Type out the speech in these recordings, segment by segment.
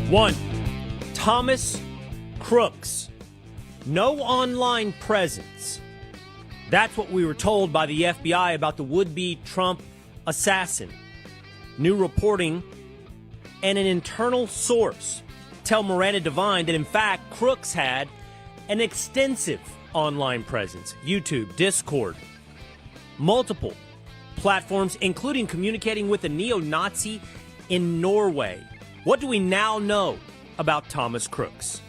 One, Thomas Crooks. No online presence. That's what we were told by the FBI about the would-be Trump assassin. New reporting and an internal source tell Miranda Devine that, in fact, Crooks had an extensive online presence. YouTube, Discord, multiple platforms, including communicating with a neo-Nazi in Norway. What do we now know about Thomas Crooks?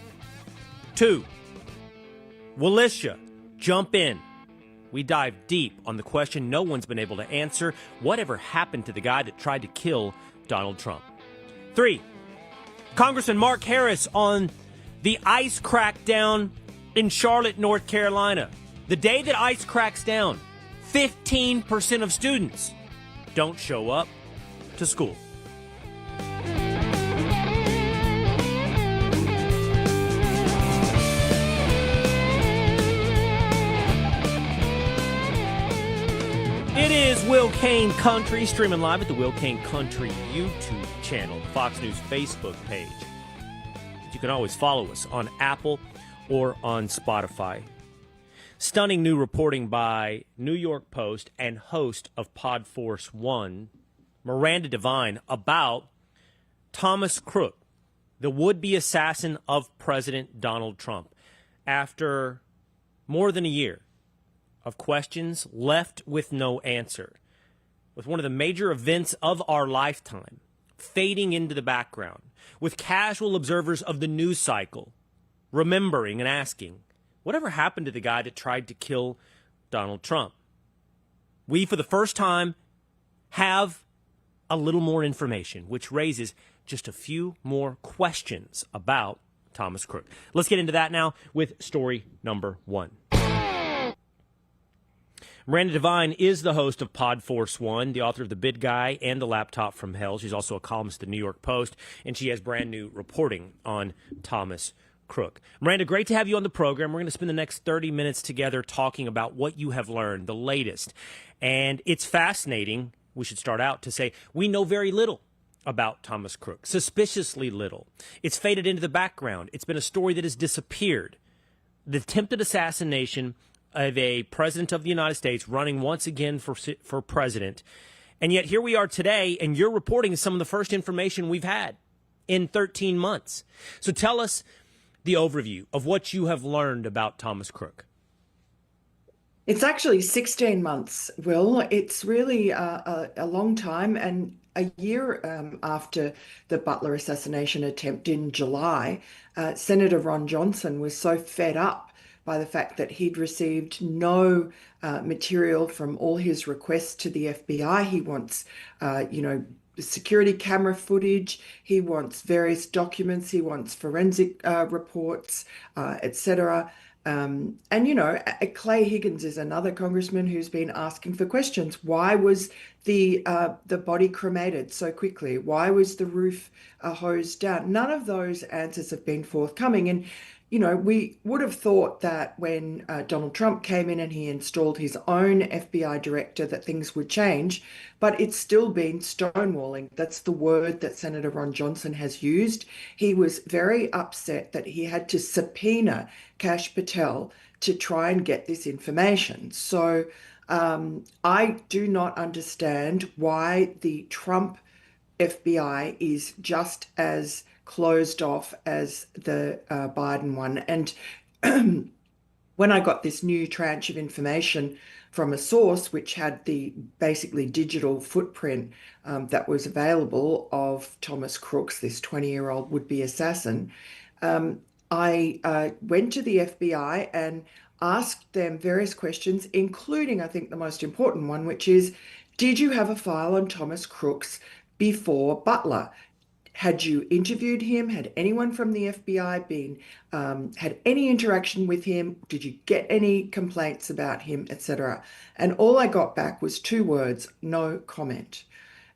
2, Militia, jump in. We dive deep on the question no one's been able to answer. Whatever happened to the guy that tried to kill Donald Trump? 3, Congressman Mark Harris on the ICE crackdown in Charlotte, North Carolina. The day that ICE cracks down, 15% of students don't show up to school. It is Will Cain Country, streaming live at the Will Cain Country YouTube channel, the Fox News Facebook page. You can always follow us on Apple or on Spotify. Stunning new reporting by New York Post and host of Pod Force One, Miranda Devine, about Thomas Crook, the would-be assassin of President Donald Trump. After more than a year of questions left with no answer, with one of the major events of our lifetime fading into the background, with casual observers of the news cycle remembering and asking, whatever happened to the guy that tried to kill Donald Trump? We, for the first time, have a little more information, which raises just a few more questions about Thomas Crook. Let's get into that now with story number 1. Miranda Devine is the host of Pod Force One, the author of The Bid Guy and The Laptop from Hell. She's also a columnist at the New York Post, and she has brand new reporting on Thomas Crook. Miranda, great to have you on the program. We're going to spend the next 30 minutes together talking about what you have learned, the latest. And it's fascinating, we should start out to say, we know very little about Thomas Crook, suspiciously little. It's faded into the background. It's been a story that has disappeared. The attempted assassination of a president of the United States running once again for president. And yet here we are today, and you're reporting some of the first information we've had in 13 months. So tell us the overview of what you have learned about Thomas Crook. It's actually 16 months, Will. It's really a long time. And a year after the Butler assassination attempt in July, Senator Ron Johnson was so fed up by the fact that he'd received no material from all his requests to the FBI. He wants, security camera footage. He wants various documents. He wants forensic reports, etc. Clay Higgins is another congressman who's been asking for questions. Why was the body cremated so quickly? Why was the roof hosed down? None of those answers have been forthcoming. And we would have thought that when Donald Trump came in and he installed his own FBI director that things would change, but it's still been stonewalling. That's the word that Senator Ron Johnson has used. He was very upset that he had to subpoena Kash Patel to try and get this information. So I do not understand why the Trump FBI is just as closed off as the Biden one. And when I got this new tranche of information from a source which had the basically digital footprint that was available of Thomas Crooks, this 20-year-old would-be assassin, I went to the FBI and asked them various questions, including, I think, the most important one, which is, did you have a file on Thomas Crooks before Butler? Had you interviewed him? Had anyone from the FBI had any interaction with him? Did you get any complaints about him, etc.? And all I got back was 2 words: no comment.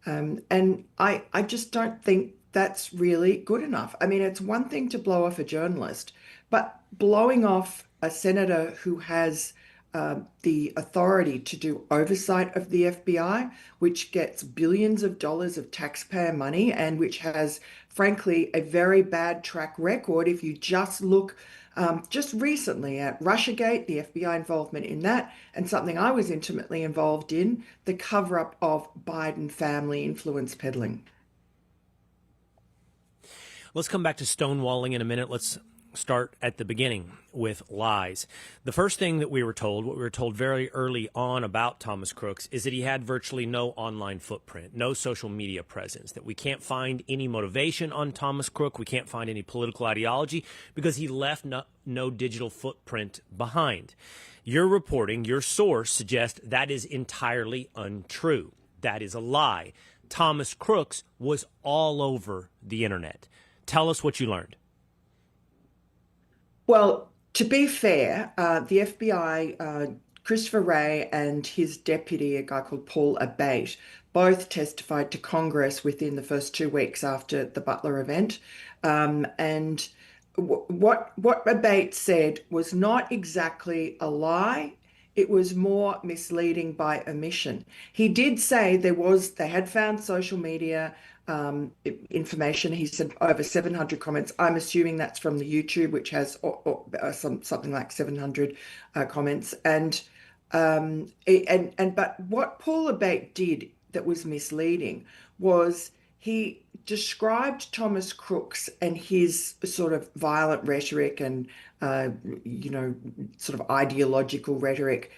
And I just don't think that's really good enough. I mean, it's one thing to blow off a journalist, but blowing off a senator who has the authority to do oversight of the FBI, which gets billions of dollars of taxpayer money and which has frankly, a very bad track record. If you just look just recently at Russiagate, the FBI involvement in that, and something I was intimately involved in, the cover-up of Biden family influence peddling. Let's come back to stonewalling in a minute. Let's start at the beginning with lies. The first thing that we were told, what we were told very early on about Thomas Crooks, is that he had virtually no online footprint, no social media presence, that we can't find any motivation on Thomas Crook. We can't find any political ideology because he left no digital footprint behind. Your reporting, your source suggests that is entirely untrue. That is a lie. Thomas Crooks was all over the internet. Tell us what you learned. Well, to be fair, the FBI, Christopher Wray and his deputy, a guy called Paul Abate, both testified to Congress within the first 2 weeks after the Butler event. And what Abate said was not exactly a lie. It was more misleading by omission. He did say they had found social media information. He said over 700 comments. I'm assuming that's from the YouTube, which has something like 700 comments. But what Paul Abate did that was misleading was he described Thomas Crooks and his sort of violent rhetoric and sort of ideological rhetoric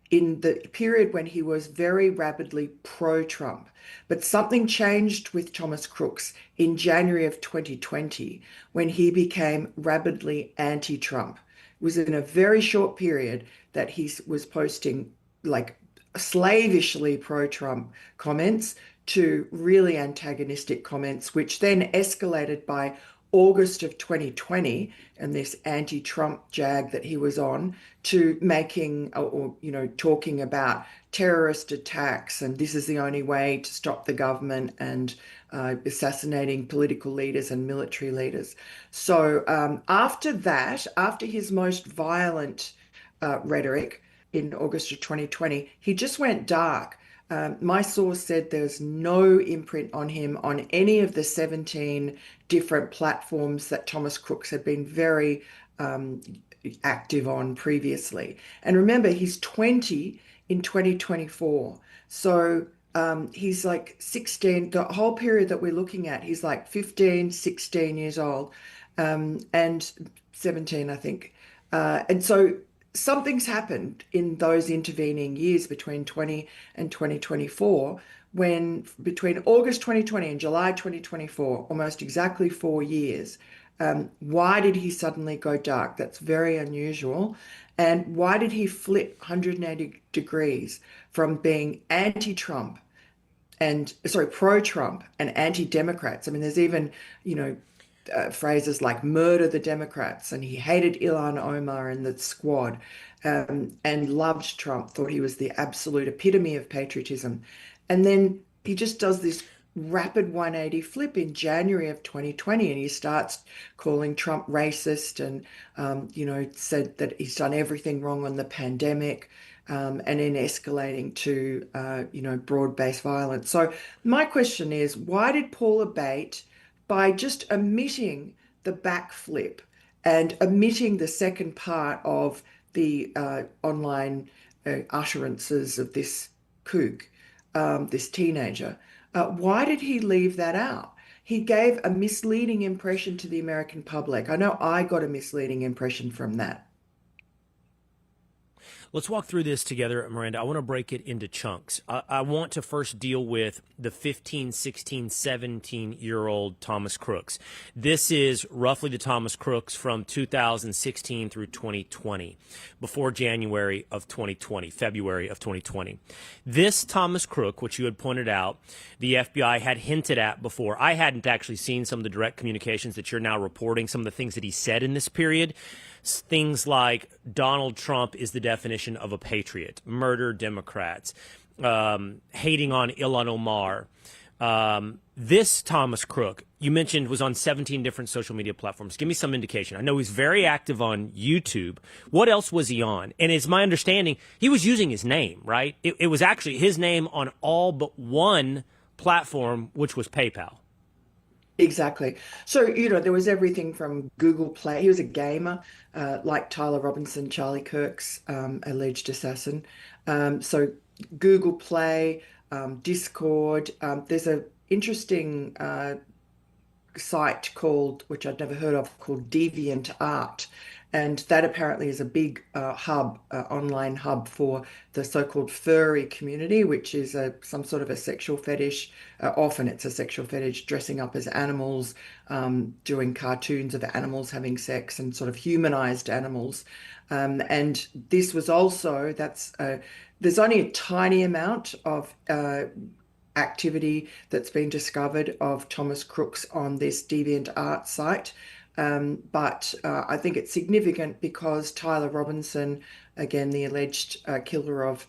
in the period when he was very rapidly pro-Trump. But something changed with Thomas Crooks in January of 2020 when he became rapidly anti-Trump. It was in a very short period that he was posting like slavishly pro-Trump comments to really antagonistic comments, which then escalated by August of 2020 and this anti-Trump jag that he was on to making or talking about terrorist attacks and this is the only way to stop the government and assassinating political leaders and military leaders. So after his most violent rhetoric in August of 2020, he just went dark. My source said there's no imprint on him on any of the 17 different platforms that Thomas Crooks had been very active on previously. And remember, he's 20 in 2024. So he's like 16, the whole period that we're looking at, he's like 15, 16 years old, and 17, I think. And so something's happened in those intervening years between 20 and 2024, when between August 2020 and July 2024, almost exactly 4 years, why did he suddenly go dark? That's very unusual. And why did he flip 180 degrees from being anti-Trump pro-Trump and anti-Democrats? I mean, there's even, phrases like murder the Democrats, and he hated Ilhan Omar and the squad, and loved Trump, thought he was the absolute epitome of patriotism. And then he just does this rapid 180 flip in January of 2020, and he starts calling Trump racist and, said that he's done everything wrong on the pandemic, and then escalating to, broad-based violence. So my question is, why did Paul Abate, by just omitting the backflip and omitting the second part of the online utterances of this kook, this teenager, why did he leave that out? He gave a misleading impression to the American public. I know I got a misleading impression from that. Let's walk through this together, Miranda. I want to break it into chunks. I want to first deal with the 15, 16, 17-year-old Thomas Crooks. This is roughly the Thomas Crooks from 2016 through 2020, before January of 2020, February of 2020. This Thomas Crook, which you had pointed out, the FBI had hinted at before. I hadn't actually seen some of the direct communications that you're now reporting, some of the things that he said in this period. Things like Donald Trump is the definition of a patriot, murder Democrats, hating on Ilhan Omar. This Thomas Crook, you mentioned, was on 17 different social media platforms. Give me some indication. I know he's very active on YouTube. What else was he on? And it's my understanding he was using his name, right? It was actually his name on all but one platform, which was PayPal. Exactly. So, there was everything from Google Play. He was a gamer, like Tyler Robinson, Charlie Kirk's alleged assassin. So, Google Play, Discord. There's a interesting site called, which I'd never heard of, called Deviant Art. And that apparently is a big online hub for the so-called furry community, which is some sort of a sexual fetish. Often it's a sexual fetish, dressing up as animals, doing cartoons of animals having sex and sort of humanized animals. And this was also, there's only a tiny amount of activity that's been discovered of Thomas Crooks on this DeviantArt site. But I think it's significant because Tyler Robinson, again, the alleged killer of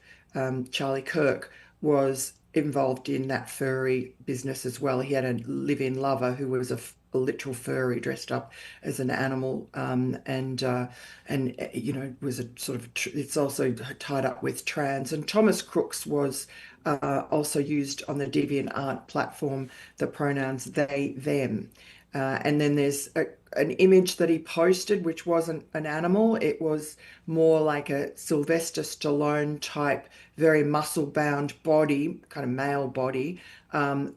Charlie Kirk, was involved in that furry business as well. He had a live-in lover who was a literal furry dressed up as an animal, and was a sort of it's also tied up with trans. And Thomas Crooks was also used on the DeviantArt platform the pronouns they, them. And then there's an image that he posted, which wasn't an animal. It was more like a Sylvester Stallone type, very muscle-bound body, kind of male body,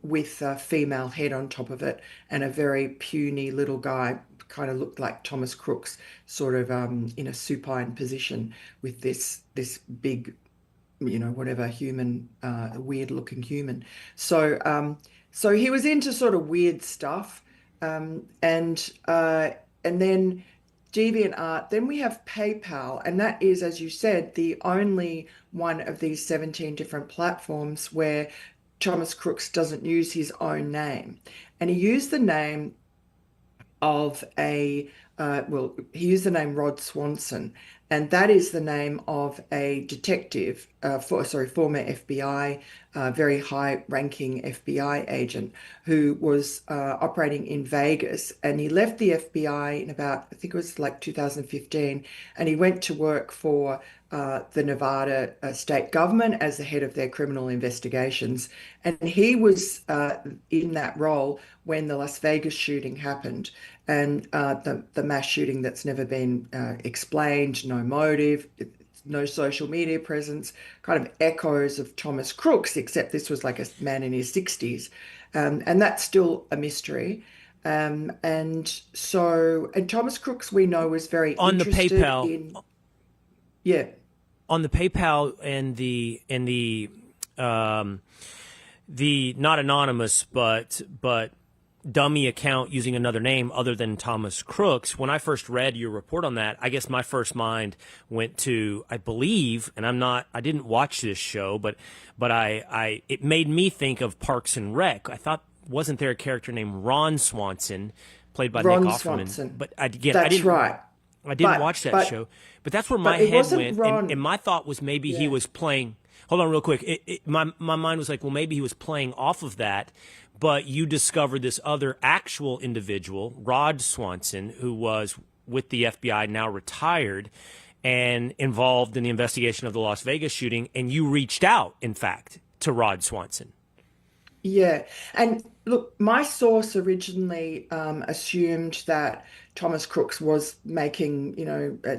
with a female head on top of it, and a very puny little guy, kind of looked like Thomas Crooks, sort of in a supine position with this big, whatever human, weird looking human. So he was into sort of weird stuff. And then DeviantArt. Then we have PayPal, and that is, as you said, the only one of these 17 different platforms where Thomas Crooks doesn't use his own name. And he used the name of he used the name Rod Swanson, and that is the name of a detective, former FBI, very high-ranking FBI agent who was operating in Vegas, and he left the FBI in about, I think it was like 2015, and he went to work for the Nevada state government as the head of their criminal investigations. And he was in that role when the Las Vegas shooting happened, and the mass shooting that's never been explained, no motive, no social media presence, kind of echoes of Thomas Crooks, except this was like a man in his 60s. And that's still a mystery. And Thomas Crooks, we know, was very On the interested PayPal, in, yeah. on the PayPal and the not anonymous but dummy account using another name other than Thomas Crooks. When I first read your report on that, I guess my first mind went to, I believe, and I didn't watch this show, but it made me think of Parks and Rec. I thought, wasn't there a character named Ron Swanson, played by Ron Nick Offerman? Swanson. But I That's right. didn't watch that show. But that's where my head went, and my thought was maybe he was playing. Hold on, real quick. My mind was like, well, maybe he was playing off of that. But you discovered this other actual individual, Rod Swanson, who was with the FBI, now retired, and involved in the investigation of the Las Vegas shooting. And you reached out, in fact, to Rod Swanson. Yeah. And look, my source originally assumed that Thomas Crooks was making,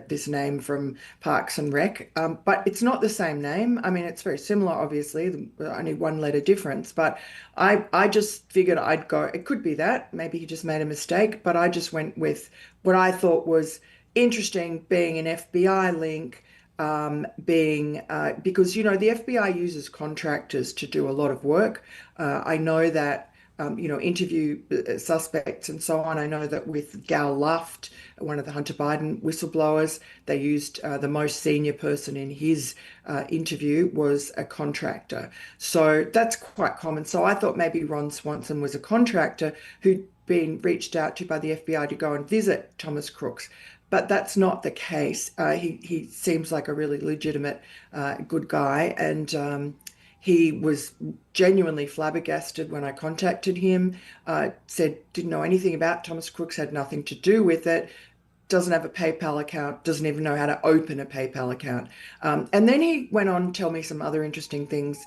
this name from Parks and Rec, but it's not the same name. I mean, it's very similar, obviously, only one letter difference. But I just figured I'd go, it could be that. Maybe he just made a mistake, but I just went with what I thought was interesting, being an FBI link. Because the FBI uses contractors to do a lot of work. I know that interview suspects and so on. I know that with Gal Luft, one of the Hunter Biden whistleblowers, they used the most senior person in his interview was a contractor. So that's quite common. So I thought maybe Ron Swanson was a contractor who'd been reached out to by the FBI to go and visit Thomas Crooks. But that's not the case. He seems like a really legitimate, good guy. And he was genuinely flabbergasted when I contacted him, said didn't know anything about Thomas Crooks, had nothing to do with it, doesn't have a PayPal account, doesn't even know how to open a PayPal account. And then he went on to tell me some other interesting things.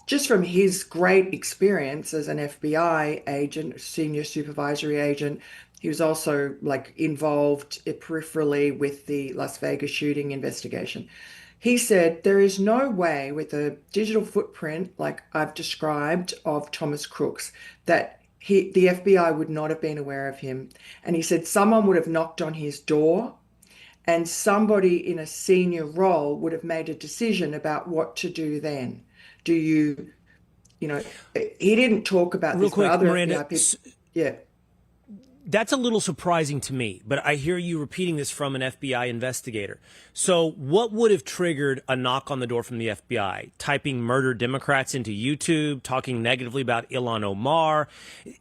just from his great experience as an FBI agent, senior supervisory agent. He was also like involved peripherally with the Las Vegas shooting investigation. He said there is no way with a digital footprint like I've described of Thomas Crooks that the FBI would not have been aware of him. And he said someone would have knocked on his door and somebody in a senior role would have made a decision about what to do then. Do you, you know, he didn't talk about Real this, but quick, other Miranda, FBI people, yeah. that's a little surprising to me, but I hear you repeating this from an FBI investigator. So what would have triggered a knock on the door from the FBI? Typing murder Democrats into YouTube, talking negatively about Ilhan Omar?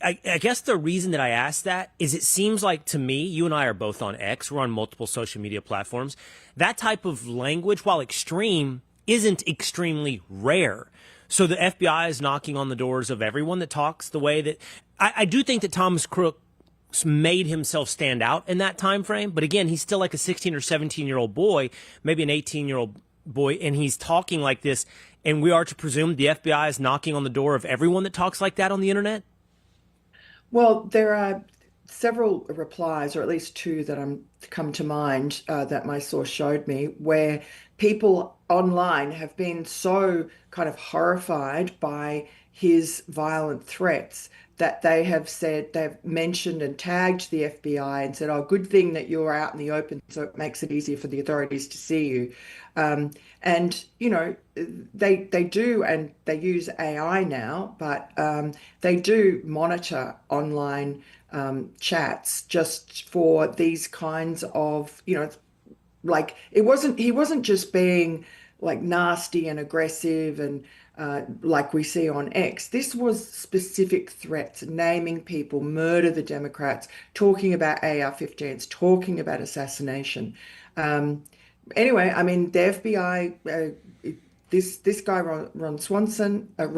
I guess the reason that I asked that is it seems like to me, you and I are both on X, we're on multiple social media platforms. That type of language, while extreme, isn't extremely rare. So the FBI is knocking on the doors of everyone that talks the way that I do think that Thomas Crook made himself stand out in that time frame. But again, he's still like a 16 or 17-year-old boy, maybe an 18-year-old boy, and he's talking like this. And we are to presume the FBI is knocking on the door of everyone that talks like that on the internet? Well, there are several replies, or at least two that come to mind that my source showed me, where people online have been so kind of horrified by his violent threats that they have said they've mentioned and tagged the FBI and said, "Oh, good thing that you're out in the open, so it makes it easier for the authorities to see you." And they do, and they use AI now, but they do monitor online chats just for these kinds of, like he wasn't just being like nasty and aggressive and like we see on X. This was specific threats, naming people, murder the Democrats, talking about AR-15s, talking about assassination. Um, anyway, I mean, the FBI, this guy Rod Swanson, and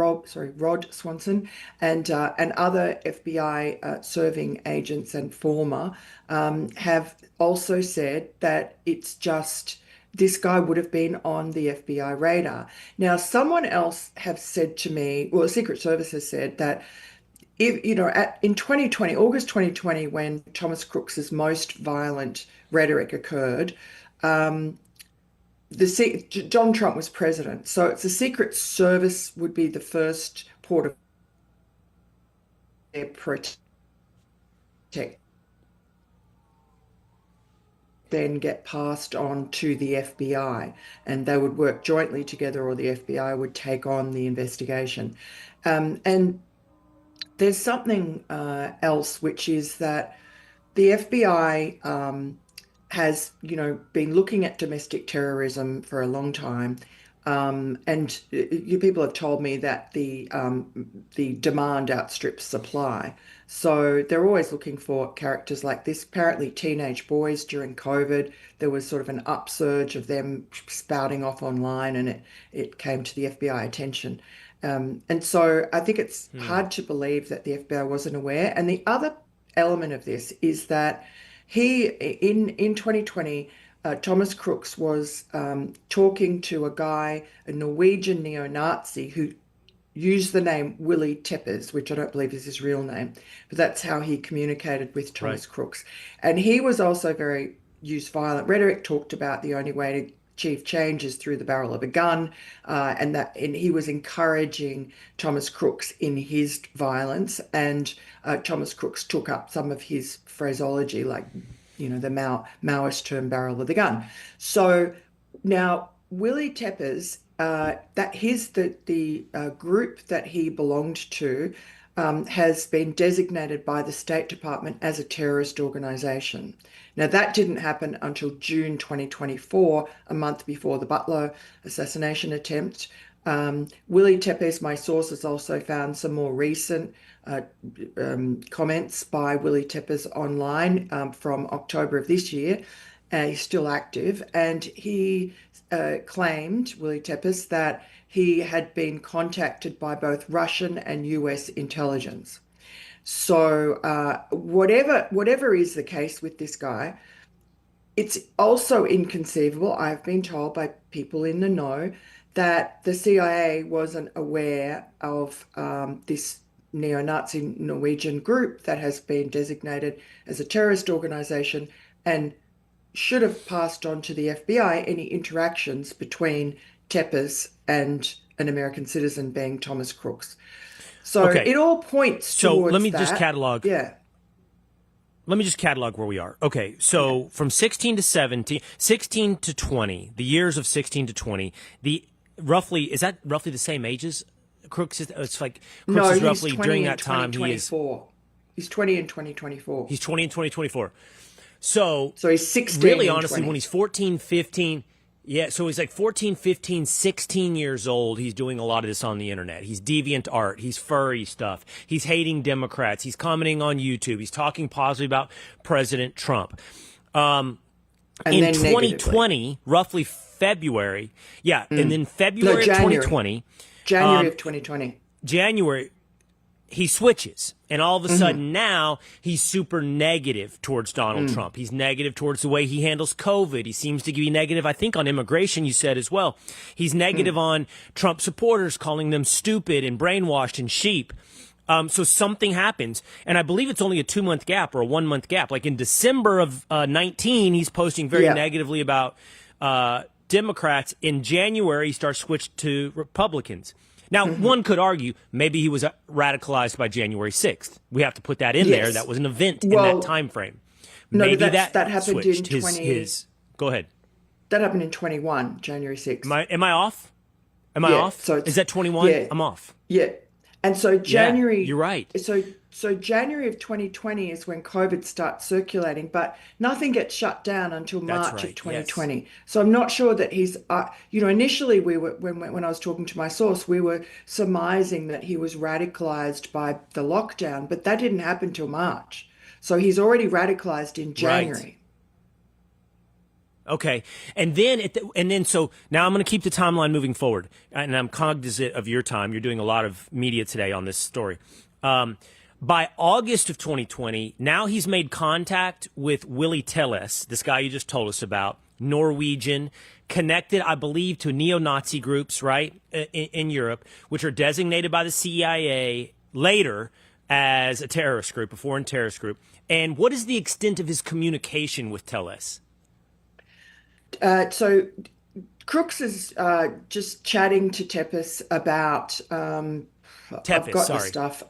other FBI serving agents and former have also said that it's just this guy would have been on the FBI radar. Now, someone else have said to me, well, the Secret Service has said that if in 2020, August 2020, when Thomas Crooks's most violent rhetoric occurred, um, John Trump was president, so it's the Secret Service would be the first port of protect, then get passed on to the FBI, and they would work jointly together, or the FBI would take on the investigation. And there's something else, which is that the FBI has, been looking at domestic terrorism for a long time. And you people have told me that the demand outstrips supply. So they're always looking for characters like this. Apparently, teenage boys during COVID, there was sort of an upsurge of them spouting off online, and it came to the FBI attention. And so I think it's hard to believe that the FBI wasn't aware. And the other element of this is that in 2020, Thomas Crooks was talking to a guy, a Norwegian neo-Nazi, who used the name Willie Teppers, which I don't believe is his real name, but that's how he communicated with Thomas Crooks. And he was also used violent rhetoric, talked about the only way to achieve change is through the barrel of a gun, and he was encouraging Thomas Crooks in his violence, and Thomas Crooks took up some of his phraseology, like the Maoist term "barrel of the gun." So now Willie Teppers, the group that he belonged to, has been designated by the State Department as a terrorist organization. Now, that didn't happen until June 2024, a month before the Butler assassination attempt. Willie Teppers, my sources also found some more recent comments by Willie Teppers online from October of this year. He's still active, and he claimed, Willie Teppers, that he had been contacted by both Russian and US intelligence. So whatever is the case with this guy, it's also inconceivable, I've been told by people in the know, that the CIA wasn't aware of this neo-Nazi Norwegian group that has been designated as a terrorist organization and should have passed on to the FBI any interactions between Tepes and an American citizen being Thomas Crooks. So it all points towards let me that. just catalog. Yeah. Let me just catalog where we are. Okay, so from 16 to 17, 16 to 20, the years of 16 to 20, is that roughly the same ages? Crooks is, it's like, Crooks No, is he's roughly 20 during in that time, he is, 2024. He's 20 in 2024. he's 20 in 2024. So he's 16 really, in honestly, 20. when he's 14, 15, yeah, so he's like 14, 15, 16 years old. He's doing a lot of this on the internet. He's deviant art. He's furry stuff. He's hating Democrats. He's commenting on YouTube. He's talking positively about President Trump. In 2020, roughly February, and then February of 2020. January of 2020. January, he switches. And all of a sudden now he's super negative towards Donald Trump. He's negative towards the way he handles COVID. He seems to be negative, I think, on immigration, you said as well. He's negative on Trump supporters, calling them stupid and brainwashed and sheep. So something happens. And I believe it's only a 2-month gap or a 1-month gap. Like in December of 19, he's posting very negatively about Democrats. In January, he starts switching to Republicans. Now, one could argue maybe he was radicalized by January 6th. We have to put that in there. That was an event in that time frame. No, maybe that happened in 20. Go ahead. That happened in 21, January 6th. Am I off? Am I off? So is that 21? Yeah. I'm off. Yeah. And so January. Yeah, you're right. So January of 2020 is when COVID starts circulating, but nothing gets shut down until March of 2020. Yes. So I'm not sure that he's, initially we were, when I was talking to my source, we were surmising that he was radicalized by the lockdown, but that didn't happen till March. So he's already radicalized in January. Right. Okay. And then, so now I'm going to keep the timeline moving forward, and I'm cognizant of your time. You're doing a lot of media today on this story. By August of 2020, now he's made contact with Willie Telles, this guy you just told us about, Norwegian, connected, I believe, to neo-Nazi groups, right, in Europe, which are designated by the CIA later as a terrorist group, a foreign terrorist group. And what is the extent of his communication with Telles? So Crooks is just chatting to Tepes about I've got the stuff.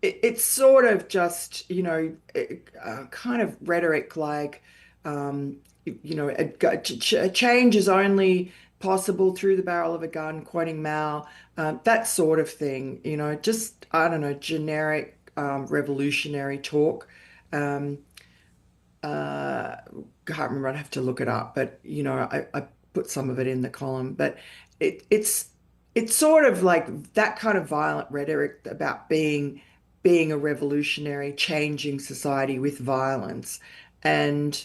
It's sort of just, kind of rhetoric like, change is only possible through the barrel of a gun, quoting Mao, that sort of thing, just, I don't know, generic revolutionary talk. Can't remember, I'd have to look it up, but, I put some of it in the column, but it's sort of like that kind of violent rhetoric about being a revolutionary, changing society with violence. And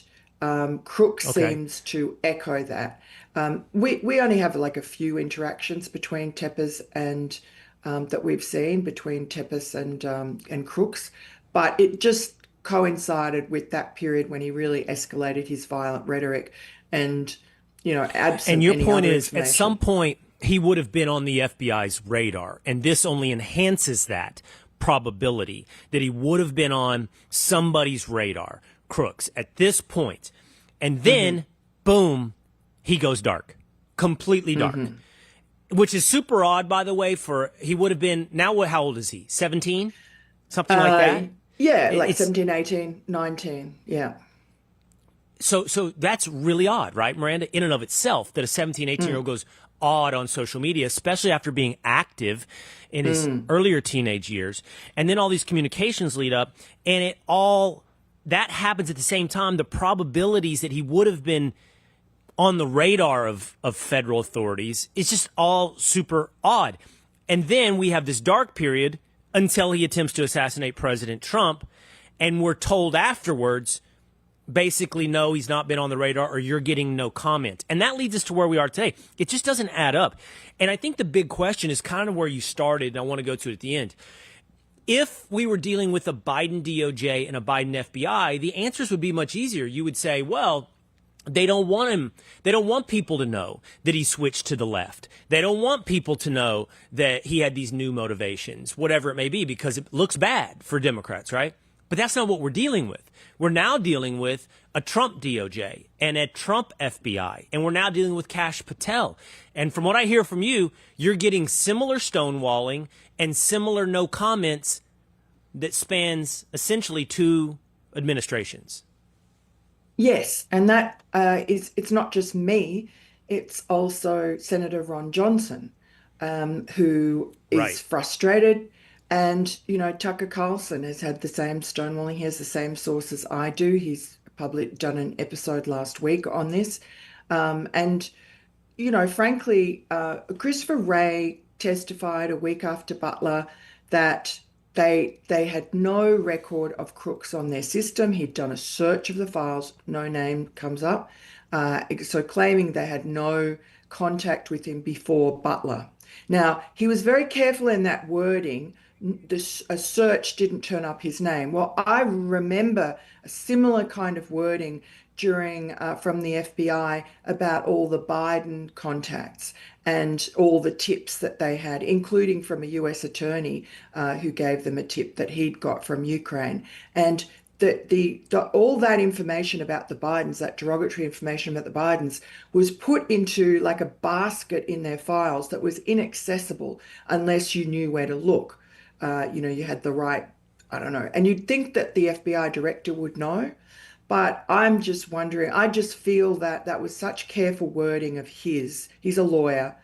Crooks seems to echo that. We only have like a few interactions between Tepes and that we've seen between Tepes and Crooks, but it just coincided with that period when he really escalated his violent rhetoric and, absent. And your point is, at some point, he would have been on the FBI's radar, and this only enhances that probability that he would have been on somebody's radar, Crooks, at this point. And then, boom, he goes dark, completely dark, which is super odd, by the way, he would have been, now how old is he, 17? Something like that? Yeah, like 17, 18, 19, yeah. So that's really odd, right, Miranda, in and of itself, that a 17, 18-year-old goes odd on social media, especially after being active in his earlier teenage years. And then all these communications lead up, and that happens at the same time. The probabilities that he would have been on the radar of federal authorities, it's just all super odd. And then we have this dark period until he attempts to assassinate President Trump, and we're told afterwards, basically, no, he's not been on the radar, or you're getting no comment. And that leads us to where we are today. It just doesn't add up. And I think the big question is kind of where you started, and I want to go to it at the end. If we were dealing with a Biden DOJ and a Biden FBI, the answers would be much easier. You would say, well, They don't want him. They don't want people to know that he switched to the left. They don't want people to know that he had these new motivations, whatever it may be, because it looks bad for Democrats, right? But that's not what we're dealing with. We're now dealing with a Trump DOJ and a Trump FBI, and we're now dealing with Kash Patel. And from what I hear from you, you're getting similar stonewalling and similar no comments that spans essentially 2 administrations. Yes, and that it's not just me, it's also Senator Ron Johnson, who is Right. frustrated. And, Tucker Carlson has had the same stonewalling. He has the same sources I do. He's probably done an episode last week on this. And, frankly, Christopher Wray testified a week after Butler that they had no record of Crooks on their system. He'd done a search of the files, no name comes up. So claiming they had no contact with him before Butler. Now, he was very careful in that wording. A search didn't turn up his name. Well, I remember a similar kind of wording during from the FBI about all the Biden contacts and all the tips that they had, including from a US attorney who gave them a tip that he'd got from Ukraine. And all that information about the Bidens, that derogatory information about the Bidens, was put into like a basket in their files that was inaccessible unless you knew where to look. You had the right, I don't know. And you'd think that the FBI director would know, but I'm just wondering, I just feel that that was such careful wording of his. He's a lawyer.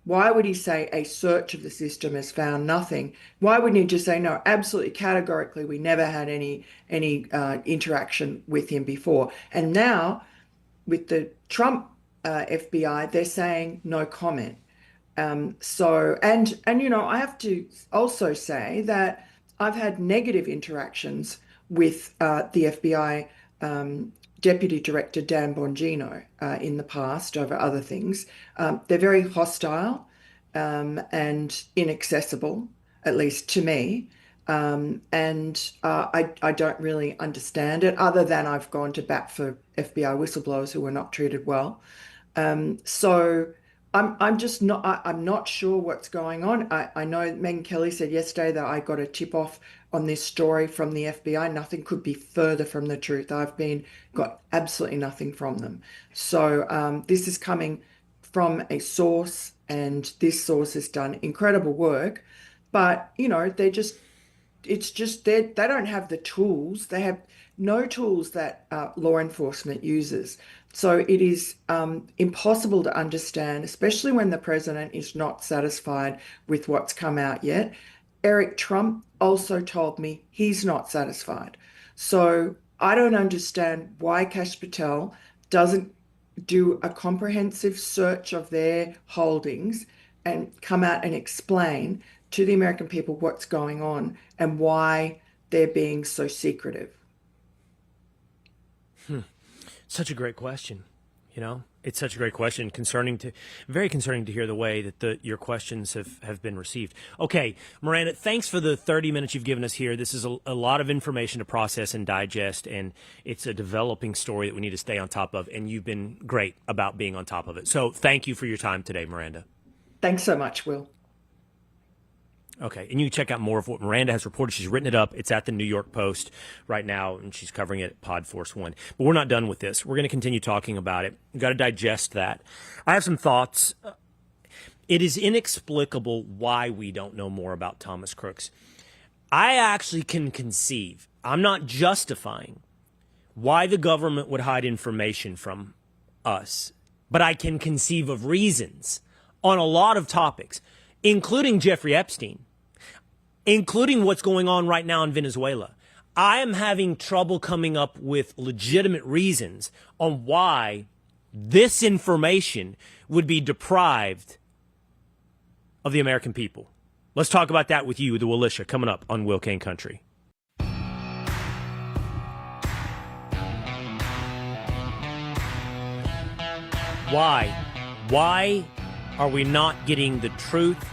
Why would he say a search of the system has found nothing? Why wouldn't he just say, no, absolutely categorically, we never had any interaction with him before? And now with the Trump FBI, they're saying no comment. I have to also say that I've had negative interactions with the FBI Deputy Director Dan Bongino in the past over other things. They're very hostile and inaccessible, at least to me. I don't really understand it, other than I've gone to bat for FBI whistleblowers who were not treated well. So I'm just not, I'm not sure what's going on. I know Megyn Kelly said yesterday that I got a tip off on this story from the FBI. Nothing could be further from the truth. Got absolutely nothing from them. So this is coming from a source, and this source has done incredible work, but they don't have the tools. They have no tools that law enforcement uses. So it is impossible to understand, especially when the president is not satisfied with what's come out yet. Eric Trump also told me he's not satisfied. So I don't understand why Kash Patel doesn't do a comprehensive search of their holdings and come out and explain to the American people what's going on and why they're being so secretive. Such a great question. It's such a great question, very concerning to hear the way that your questions have been received. Okay, Miranda, thanks for the 30 minutes you've given us here. This is a lot of information to process and digest, and it's a developing story that we need to stay on top of, and you've been great about being on top of it. So thank you for your time today, Miranda. Thanks so much, Will. Okay, and you can check out more of what Miranda has reported. She's written it up. It's at the New York Post right now, and she's covering it at Pod Force One. But we're not done with this. We're going to continue talking about it. We've got to digest that. I have some thoughts. It is inexplicable why we don't know more about Thomas Crooks. I actually can conceive, I'm not justifying why the government would hide information from us, but I can conceive of reasons on a lot of topics, including Jeffrey Epstein, including what's going on right now in Venezuela. I am having trouble coming up with legitimate reasons on why this information would be deprived of the American people. Let's talk about that with you, the Willisha, coming up on Will Cain Country. Why? Why are we not getting the truth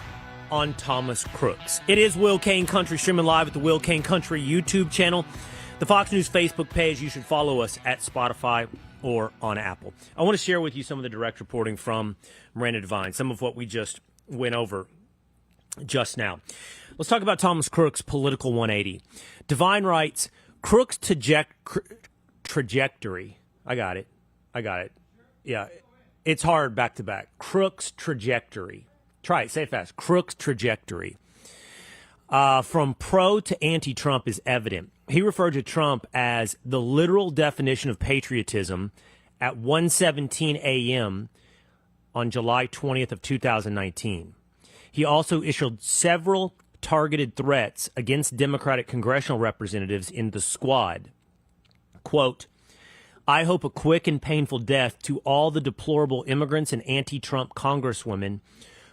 on Thomas Crooks? It is Will Cain Country, streaming live at the Will Cain Country YouTube channel. the Fox News Facebook page. You should follow us at Spotify or on Apple. I want to share with you some of the direct reporting from Miranda Devine, some of what we just went over just now. Let's talk about Thomas Crooks' political 180. Devine writes, Crooks' trajectory. I got it. Yeah, it's hard back to back. Crooks' trajectory. Try it. Say it fast. Crooks' trajectory. From pro to anti-Trump is evident. He referred to Trump as the literal definition of patriotism at 1:17 a.m. on July 20th of 2019. He also issued several targeted threats against Democratic congressional representatives in the squad. Quote, I hope a quick and painful death to all the deplorable immigrants and anti-Trump congresswomen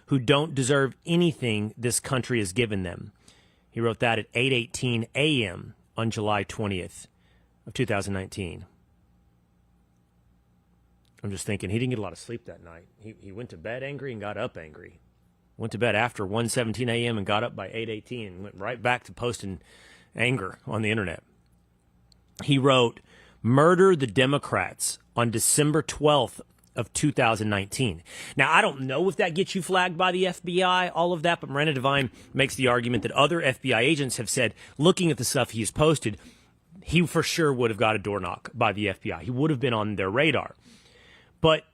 who don't deserve anything this country has given them. He wrote that at 8:18 a.m. on July 20th of 2019. I'm just thinking, he didn't get a lot of sleep that night. He went to bed angry and got up angry. Went to bed after 1:17 a.m. and got up by 8:18 and went right back to posting anger on the internet. He wrote, Murder the Democrats on December 12th of 2019. Now, I don't know if that gets you flagged by the FBI, all of that, but Miranda Devine makes the argument that other FBI agents have said, looking at the stuff he's posted, he for sure would have got a door knock by the FBI. He would have been on their radar. But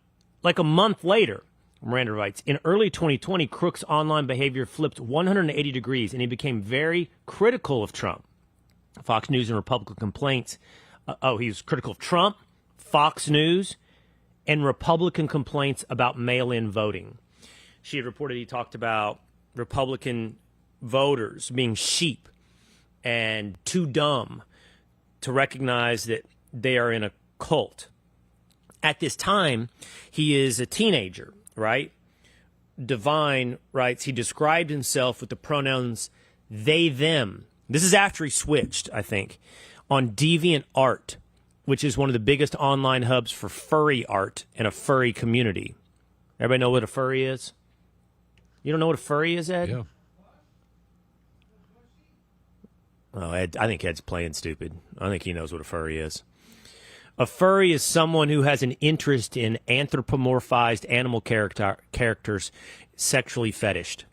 like a month later, Miranda writes, in early 2020, Crooks' online behavior flipped 180 degrees, and he became very critical of Trump. Fox News and Republican complaints. He was critical of Trump, Fox News, and Republican complaints about mail-in voting. She had reported he talked about Republican voters being sheep and too dumb to recognize that they are in a cult. At this time, he is a teenager, right? Devine writes, he described himself with the pronouns they, them. This is after he switched, I think, on DeviantArt, which is one of the biggest online hubs for furry art and a furry community. Everybody know what a furry is? You don't know what a furry is, Ed? Yeah. Oh, Ed, I think Ed's playing stupid. I think he knows what a furry is. A furry is someone who has an interest in anthropomorphized animal characters, sexually fetished.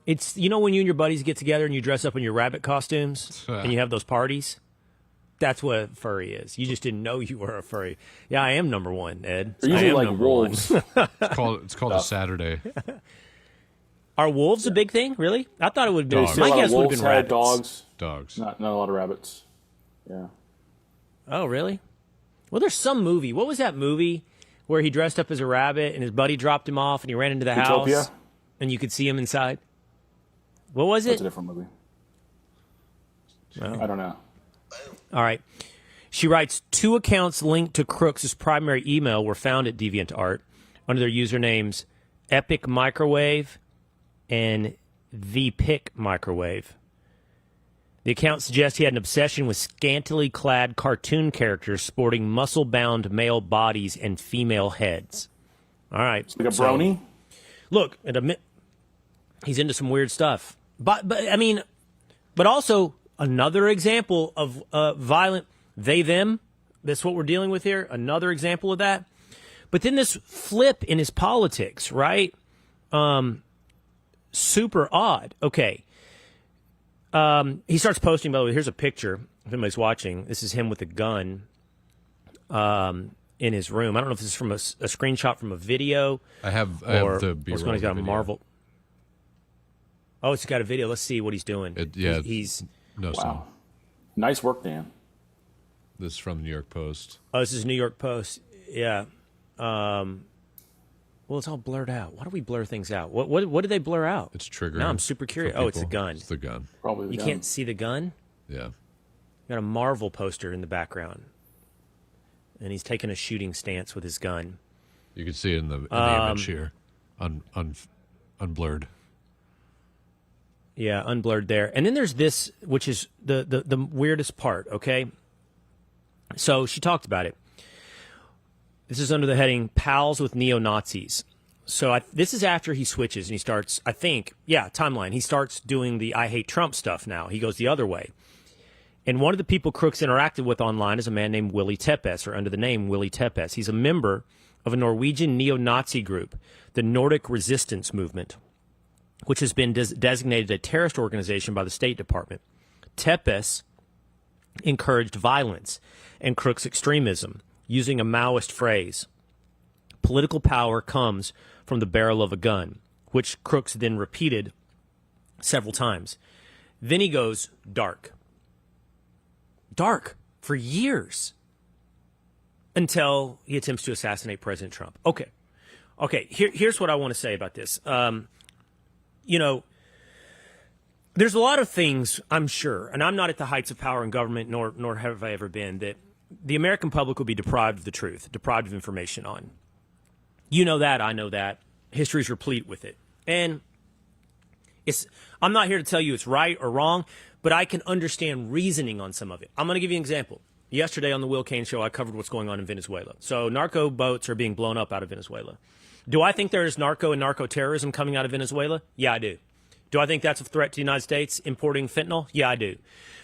It's, you know, when you and your buddies get together and you dress up in your rabbit costumes and you have those parties? That's what a furry is. You just didn't know you were a furry. Yeah, I am number one, Ed. They're usually like wolves. It's called a Saturday. Are wolves a big thing? Really? I thought it would be. Dogs. My guess would have Wolves, been rabbits. Dogs. Not a lot of rabbits. Yeah. Oh, really? Well, there's some movie. What was that movie where he dressed up as a rabbit and his buddy dropped him off and he ran into the Utopia? house and you could see him inside? What was it? That's a different movie. Oh. I don't know. All right. She writes, 2 accounts linked to Crooks' primary email were found at DeviantArt under their usernames Epic Microwave and The Pick Microwave. The account suggests he had an obsession with scantily clad cartoon characters sporting muscle-bound male bodies and female heads. All right. Like a brony? Look, he's into some weird stuff. But I mean, but also another example of violent they, them. That's what we're dealing with here. Another example of that. But then this flip in his politics, right? Super odd. Okay. He starts posting, by the way, here's a picture, if anybody's watching. This is him with a gun in his room. I don't know if this is from a screenshot from a video. I have the B-roll. What's going on? He's got a video. Marvel. Oh, it's got a video. Let's see what he's doing. He's no sound. Wow. Nice work, Dan. This is from the New York Post. Oh, this is New York Post. Yeah. Well, it's all blurred out. Why do we blur things out? What did they blur out? It's triggering. Now I'm super curious. Oh, it's the gun. It's the gun. Probably the You gun. can't see the gun? Yeah. Got a Marvel poster in the background. And he's taking a shooting stance with his gun. You can see it in the image here, unblurred. Yeah, unblurred there. And then there's this, which is the weirdest part, okay? So she talked about it. This is under the heading, Pals with Neo-Nazis. So this is after he switches and he starts, I think, timeline. He starts doing the I hate Trump stuff now. He goes the other way. And one of the people Crooks interacted with online is a man named Willie Tepes, or under the name Willie Tepes. He's a member of a Norwegian neo-Nazi group, the Nordic Resistance Movement, which has been designated a terrorist organization by the State Department. Tepes encouraged violence and Crooks' extremism, using a Maoist phrase. Political power comes from the barrel of a gun, which Crooks then repeated several times. Then he goes dark. Dark for years until he attempts to assassinate President Trump. Okay. Here's what I want to say about this. There's a lot of things, I'm sure, and I'm not at the heights of power in government, nor have I ever been, that the American public will be deprived of the truth, deprived of information on. You know that, I know that. History's replete with it. And I'm not here to tell you it's right or wrong, but I can understand reasoning on some of it. I'm going to give you an example. Yesterday on the Will Cain Show, I covered what's going on in Venezuela. So narco boats are being blown up out of Venezuela. Do I think there is narco and narco-terrorism coming out of Venezuela? Yeah, I do. Do I think that's a threat to the United States, importing fentanyl? Yeah, I do.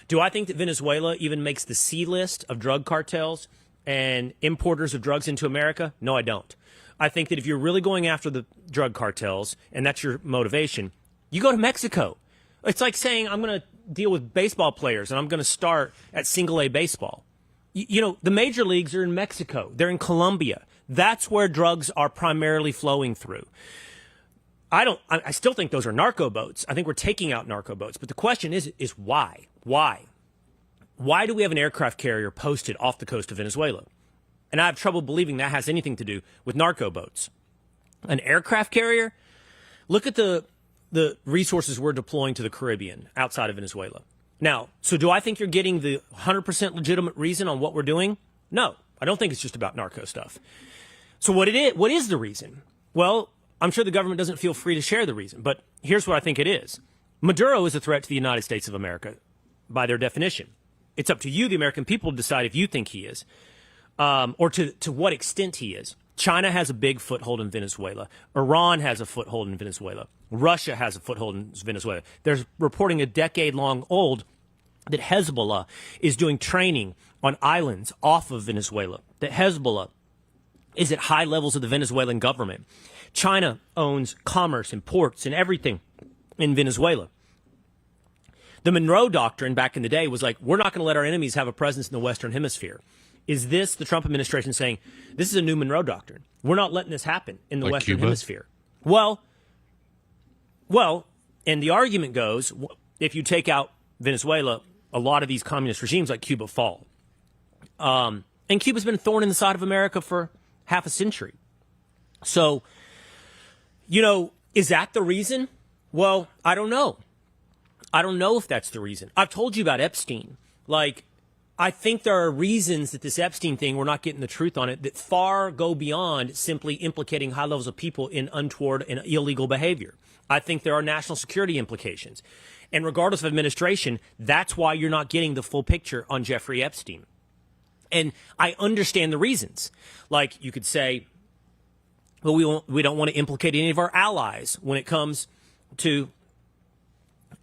Do I think that Venezuela even makes the C list of drug cartels and importers of drugs into America? No, I don't. I think that if you're really going after the drug cartels, and that's your motivation, you go to Mexico. It's like saying, I'm going to deal with baseball players, and I'm going to start at single-A baseball. The major leagues are in Mexico. They're in Colombia. That's where drugs are primarily flowing through. I still think those are narco boats. I think we're taking out narco boats. But the question is why? Why? Why do we have an aircraft carrier posted off the coast of Venezuela? And I have trouble believing that has anything to do with narco boats. An aircraft carrier? Look at the resources we're deploying to the Caribbean outside of Venezuela. Now, so do I think you're getting the 100% legitimate reason on what we're doing? No, I don't think it's just about narco stuff. So what is the reason? Well, I'm sure the government doesn't feel free to share the reason, but here's what I think it is. Maduro is a threat to the United States of America by their definition. It's up to you, the American people, to decide if you think he is, or to what extent he is. China has a big foothold in Venezuela. Iran has a foothold in Venezuela. Russia has a foothold in Venezuela. There's reporting a decade-long old that Hezbollah is doing training on islands off of Venezuela, that Hezbollah is at high levels of the Venezuelan government. China owns commerce and ports and everything in Venezuela. The Monroe Doctrine back in the day was like, we're not going to let our enemies have a presence in the Western Hemisphere. Is this the Trump administration saying, this is a new Monroe Doctrine? We're not letting this happen in the Western Hemisphere. Well, and the argument goes, if you take out Venezuela, a lot of these communist regimes like Cuba fall. And Cuba's been a thorn in the side of America for half a century. So, is that the reason? Well, I don't know. I don't know if that's the reason. I've told you about Epstein. I think there are reasons that this Epstein thing, we're not getting the truth on it, that far go beyond simply implicating high levels of people in untoward and illegal behavior. I think there are national security implications. And regardless of administration, that's why you're not getting the full picture on Jeffrey Epstein. And I understand the reasons. Like you could say, well, we don't want to implicate any of our allies when it comes to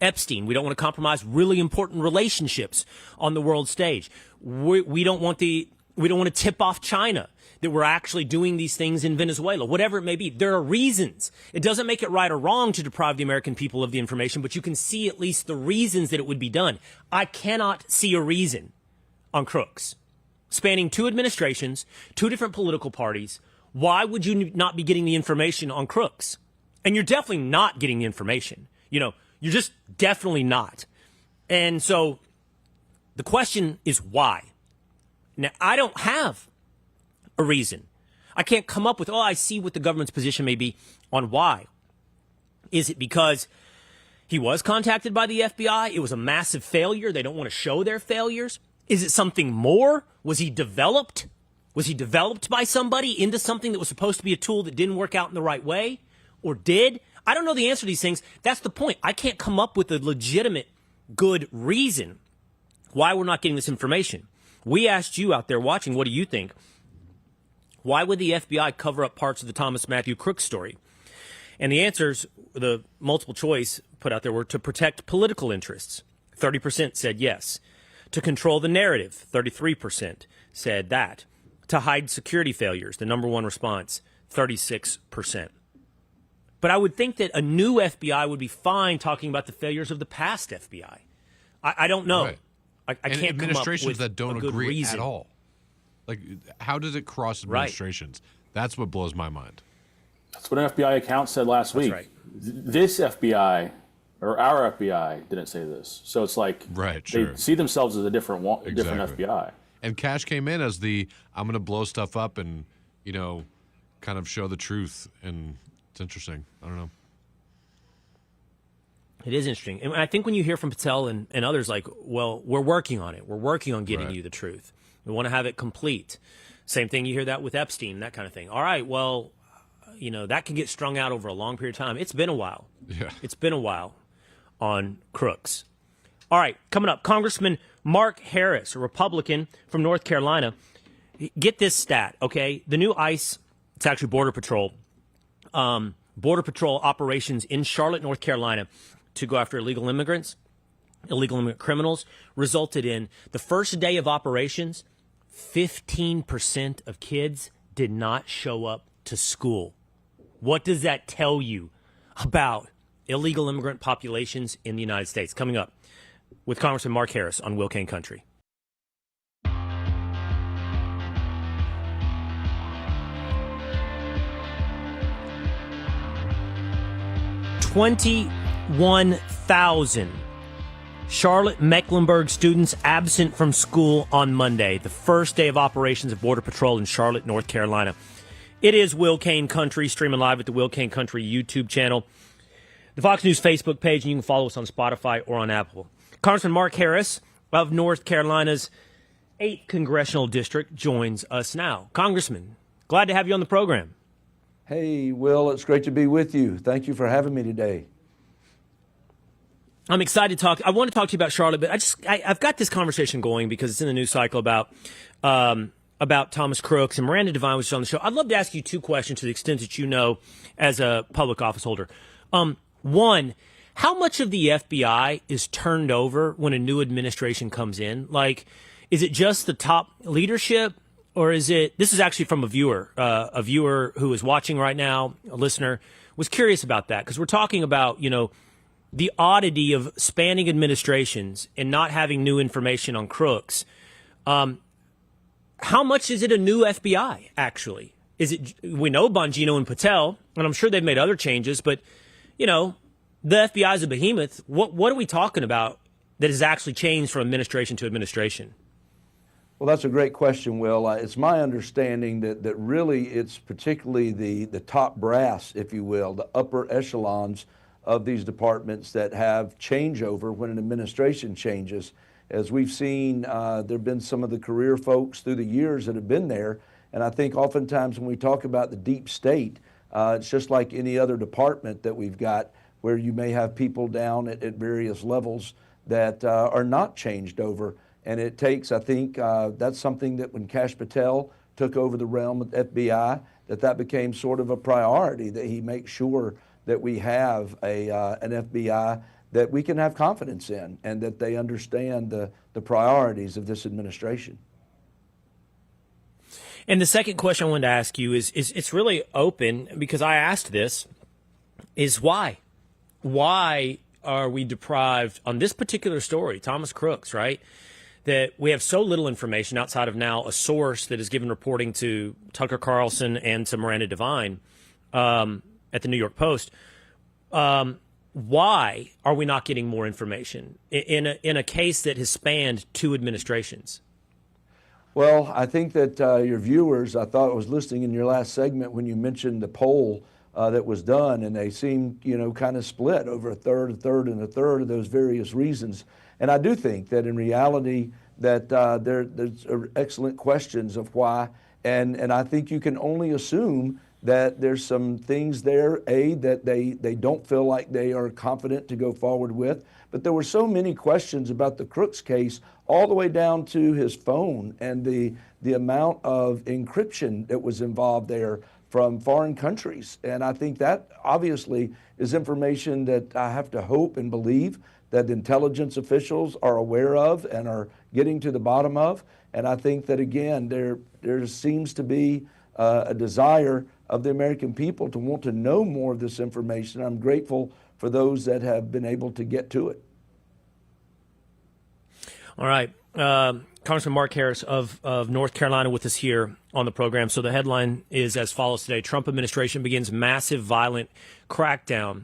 Epstein. We don't want to compromise really important relationships on the world stage. We don't want to tip off China that we're actually doing these things in Venezuela, whatever it may be. There are reasons. It doesn't make it right or wrong to deprive the American people of the information, but you can see at least the reasons that it would be done. I cannot see a reason on Crooks, spanning 2 administrations, 2 different political parties. Why would you not be getting the information on Crooks? And you're definitely not getting the information. You're just definitely not. And so the question is why? Now, I don't have a reason. I can't come up with, I see what the government's position may be on why. Is it because he was contacted by the FBI? It was a massive failure. They don't want to show their failures. Is it something more? Was he developed? Was he developed by somebody into something that was supposed to be a tool that didn't work out in the right way? Or did? I don't know the answer to these things. That's the point. I can't come up with a legitimate, good reason why we're not getting this information. We asked you out there watching, what do you think? Why would the FBI cover up parts of the Thomas Matthew Crooks story? And the answers, the multiple choice put out there, were to protect political interests. 30% said yes. To control the narrative, 33% said that. To hide security failures, the number one response, 36%. But I would think that a new FBI would be fine talking about the failures of the past FBI. I don't know. Right. I can't come up administrations with that don't a good agree reason. at all. Like, how does it cross administrations? That's what blows my mind. That's what an FBI account said last week. Right. This FBI, or our FBI, didn't say this. So it's like they see themselves as a different FBI. And Cash came in as I'm going to blow stuff up and, kind of show the truth. And it's interesting. I don't know. It is interesting. And I think when you hear from Patel and others like, well, we're working on it. We're working on getting you the truth. We want to have it complete. Same thing, you hear that with Epstein, that kind of thing. All right, well, that can get strung out over a long period of time. It's been a while. Yeah. It's been a while on Crooks. All right, coming up, Congressman Mark Harris, a Republican from North Carolina. Get this stat, okay? The new ICE, it's actually Border Patrol operations in Charlotte, North Carolina, to go after illegal immigrant criminals, resulted in the first day of operations, 15% of kids did not show up to school. What does that tell you about illegal immigrant populations in the United States? Coming up with Congressman Mark Harris on Will Cain Country. $21,000 Charlotte-Mecklenburg students absent from school on Monday, the first day of operations of Border Patrol in Charlotte, North Carolina. It is Will Cain Country, streaming live at the Will Cain Country YouTube channel, the Fox News Facebook page, and you can follow us on Spotify or on Apple. Congressman Mark Harris of North Carolina's 8th Congressional District joins us now. Congressman, glad to have you on the program. Hey, Will, it's great to be with you. Thank you for having me today. I'm excited to talk. I want to talk to you about Charlotte, but I've got this conversation going because it's in the news cycle about Thomas Crooks, and Miranda Devine was on the show. I'd love to ask you two questions to the extent that you know as a public office holder. One, how much of the FBI is turned over when a new administration comes in? Like, is it just the top leadership, or is it? This is actually from a viewer who is watching right now, a listener, was curious about that because we're talking about the oddity of spanning administrations and not having new information on Crooks. How much is it a new FBI, actually? Is it? We know Bongino and Patel, and I'm sure they've made other changes, but, the FBI is a behemoth. What are we talking about that has actually changed from administration to administration? Well, that's a great question, Will. It's my understanding that really it's particularly the top brass, if you will, the upper echelons of these departments that have changeover when an administration changes. As we've seen, there have been some of the career folks through the years that have been there, and I think oftentimes when we talk about the deep state, it's just like any other department that we've got where you may have people down at various levels that are not changed over. And it takes, I think, that's something that when Kash Patel took over the realm of FBI, that became sort of a priority, that he makes sure that we have an FBI that we can have confidence in and that they understand the priorities of this administration. And the second question I wanted to ask you is it's really open because I asked this, is why? Why are we deprived on this particular story, Thomas Crooks, right? That we have so little information outside of now a source that is given reporting to Tucker Carlson and to Miranda Devine at the New York Post. Why are we not getting more information in a case that has spanned two administrations? Well, I think that your viewers, I thought I was listening in your last segment when you mentioned the poll that was done, and they seemed, kind of split over a third, and a third of those various reasons. And I do think that in reality that there's excellent questions of why, and I think you can only assume that there's some things there, that they don't feel like they are confident to go forward with. But there were so many questions about the Crooks case, all the way down to his phone and the amount of encryption that was involved there from foreign countries. And I think that obviously is information that I have to hope and believe that intelligence officials are aware of and are getting to the bottom of. And I think that, again, there seems to be a desire of the American people to want to know more of this information. I'm grateful for those that have been able to get to it. All right. Congressman Mark Harris of North Carolina with us here on the program. So the headline is as follows today: Trump administration begins massive crackdown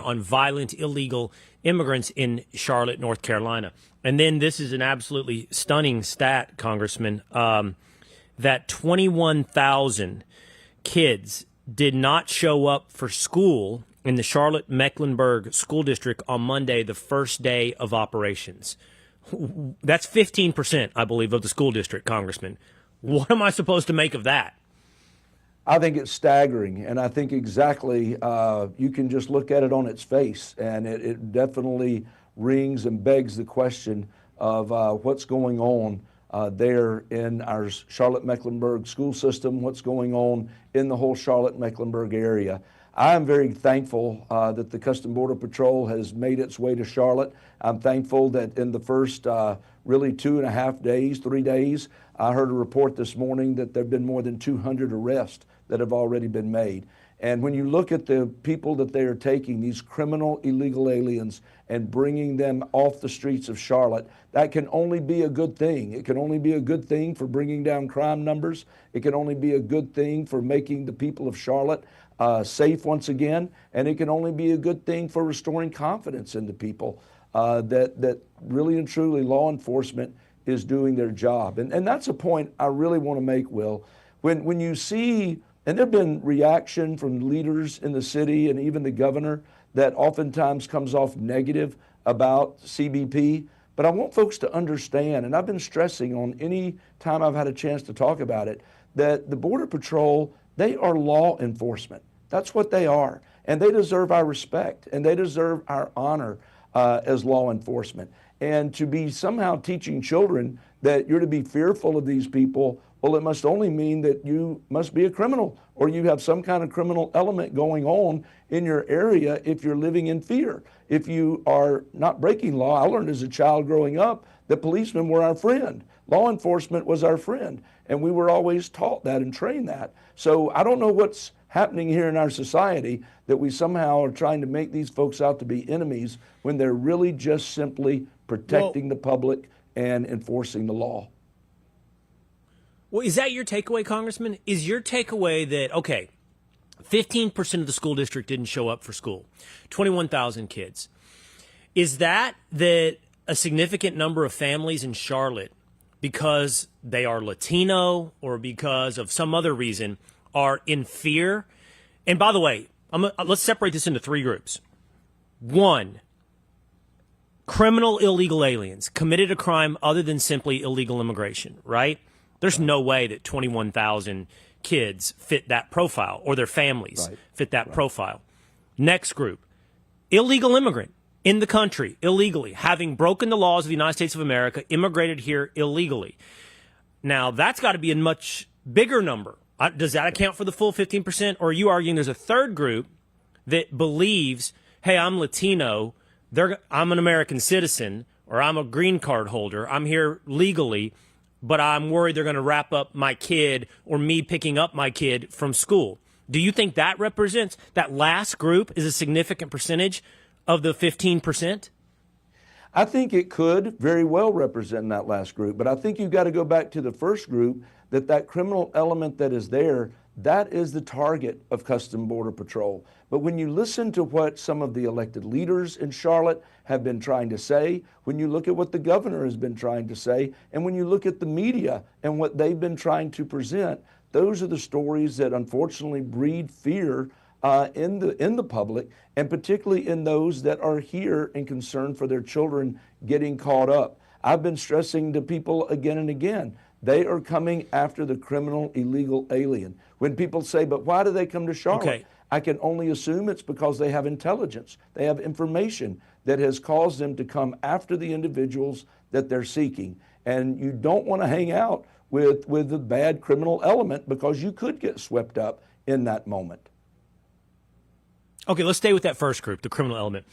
on violent illegal immigrants in Charlotte, North Carolina. And then this is an absolutely stunning stat, Congressman, that 21,000 kids did not show up for school in the Charlotte-Mecklenburg School District on Monday, the first day of operations. That's 15%, I believe, of the school district, Congressman. What am I supposed to make of that? I think it's staggering, and I think exactly you can just look at it on its face, and it definitely rings and begs the question of what's going on there in our Charlotte-Mecklenburg school system, what's going on in the whole Charlotte-Mecklenburg area. I am very thankful that the Customs Border Patrol has made its way to Charlotte. I'm thankful that in the first really 2.5 days, 3 days, I heard a report this morning that there have been more than 200 arrests that have already been made. And when you look at the people that they are taking, these criminal illegal aliens, and bringing them off the streets of Charlotte, that can only be a good thing. It can only be a good thing for bringing down crime numbers. It can only be a good thing for making the people of Charlotte safe once again. And it can only be a good thing for restoring confidence in the people that really and truly law enforcement is doing their job. And that's a point I really want to make, Will. When you see, and there have been reaction from leaders in the city and even the governor that oftentimes comes off negative about CBP, but I want folks to understand, and I've been stressing on any time I've had a chance to talk about it, that the Border Patrol, they are law enforcement. That's what they are. And they deserve our respect, and they deserve our honor as law enforcement. And to be somehow teaching children that you're to be fearful of these people, well, it must only mean that you must be a criminal or you have some kind of criminal element going on in your area if you're living in fear. If you are not breaking law, I learned as a child growing up that policemen were our friend. Law enforcement was our friend, and we were always taught that and trained that. So I don't know what's happening here in our society that we somehow are trying to make these folks out to be enemies when they're really just simply protecting the public and enforcing the law. Well, is that your takeaway, Congressman? Is your takeaway that, okay, 15% of the school district didn't show up for school, 21,000 kids. Is that a significant number of families in Charlotte, because they are Latino or because of some other reason, are in fear? And by the way, let's separate this into 3 groups. 1, criminal illegal aliens committed a crime other than simply illegal immigration, right? There's no way that 21,000 kids fit that profile, or their families fit that profile. Next group, illegal immigrant in the country illegally, having broken the laws of the United States of America, immigrated here illegally. Now, that's got to be a much bigger number. Does that account for the full 15%? Or are you arguing there's a third group that believes, hey, I'm Latino, I'm an American citizen, or I'm a green card holder, I'm here legally, but I'm worried they're going to wrap up my kid or me picking up my kid from school? Do you think that represents, that last group is a significant percentage of the 15%? I think it could very well represent that last group, but I think you've got to go back to the first group, that criminal element that is there, that is the target of Customs Border Patrol. But when you listen to what some of the elected leaders in Charlotte have been trying to say, when you look at what the governor has been trying to say, and when you look at the media and what they've been trying to present, those are the stories that unfortunately breed fear in the public, and particularly in those that are here and concerned for their children getting caught up. I've been stressing to people again and again, they are coming after the criminal illegal alien. When people say, but why do they come to Charlotte? Okay. I can only assume it's because they have intelligence. They have information that has caused them to come after the individuals that they're seeking. And you don't want to hang out with the bad criminal element, because you could get swept up in that moment. Okay, let's stay with that first group, the criminal element.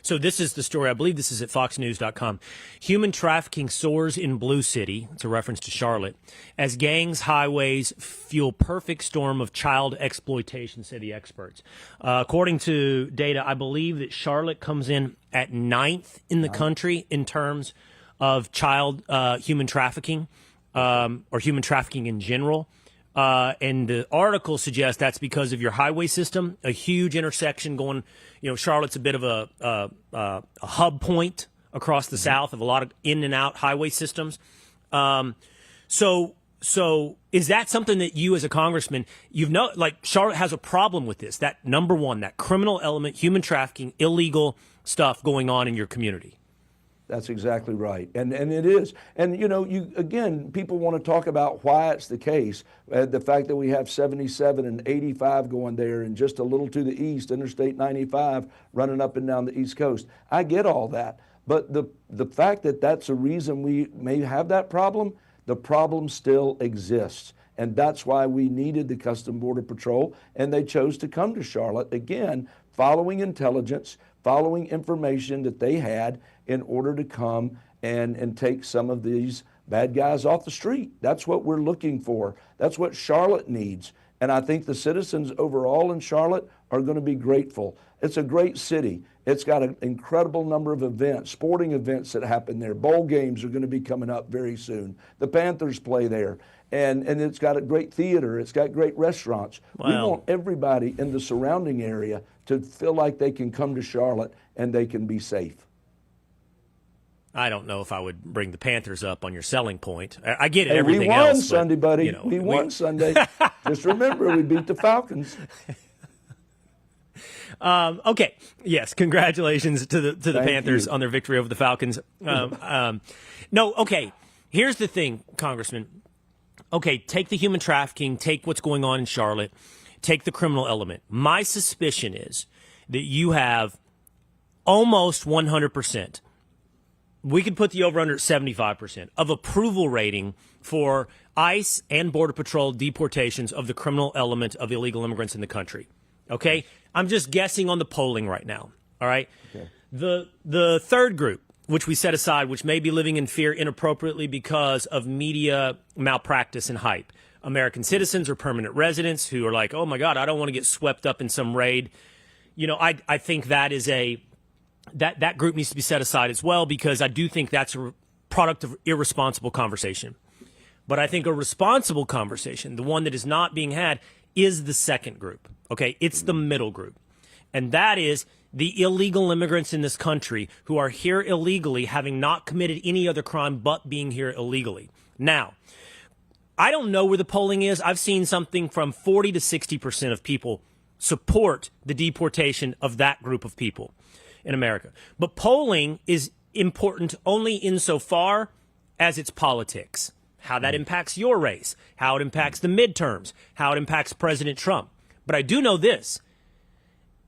So this is the story. I believe this is at foxnews.com. Human trafficking soars in Blue City. It's a reference to Charlotte. As gangs, highways fuel perfect storm of child exploitation, say the experts. According to data, I believe that Charlotte comes in at 9th in the country in terms of child human trafficking or human trafficking in general. And the article suggests that's because of your highway system, a huge intersection going, Charlotte's a bit of a hub point across the South of a lot of in and out highway systems. So is that something that you as a congressman, Charlotte has a problem with this, that number one, that criminal element, human trafficking, illegal stuff going on in your community? That's exactly right, and it is. And people want to talk about why it's the case. The fact that we have 77 and 85 going there, and just a little to the east, Interstate 95 running up and down the East Coast. I get all that, but the fact that that's a reason we may have that problem, the problem still exists. And that's why we needed the Customs Border Patrol, and they chose to come to Charlotte, again, following intelligence, following information that they had in order to come and take some of these bad guys off the street. That's what we're looking for. That's what Charlotte needs. And I think the citizens overall in Charlotte are going to be grateful. It's a great city. It's got an incredible number of events, sporting events that happen there. Bowl games are going to be coming up very soon. The Panthers play there. And it's got a great theater. It's got great restaurants. Wow. We want everybody in the surrounding area to feel like they can come to Charlotte and they can be safe. I don't know if I would bring the Panthers up on your selling point. I get it, everything we won else. Sunday, buddy. We won Sunday. Just remember, we beat the Falcons. Okay. Yes. Congratulations to the Panthers on their victory over the Falcons. No. Okay. Here's the thing, Congressman. Okay. Take the human trafficking. Take what's going on in Charlotte. Take the criminal element. My suspicion is that you have almost 100%. We could put the over-under at 75% of approval rating for ICE and Border Patrol deportations of the criminal element of illegal immigrants in the country. Okay? I'm just guessing on the polling right now. All right? Okay. The third group, which we set aside, which may be living in fear inappropriately because of media malpractice and hype. American citizens or permanent residents who are like, oh, my God, I don't want to get swept up in some raid. I think that is that group needs to be set aside as well, because I do think that's a product of irresponsible conversation. But I think a responsible conversation, the one that is not being had, is the second group. Okay, it's the middle group. And that is the illegal immigrants in this country who are here illegally, having not committed any other crime but being here illegally. Now, I don't know where the polling is. I've seen something from 40 to 60% of people support the deportation of that group of people in America. But polling is important only insofar as it's politics. How that impacts your race, how it impacts the midterms, how it impacts President Trump. But I do know this.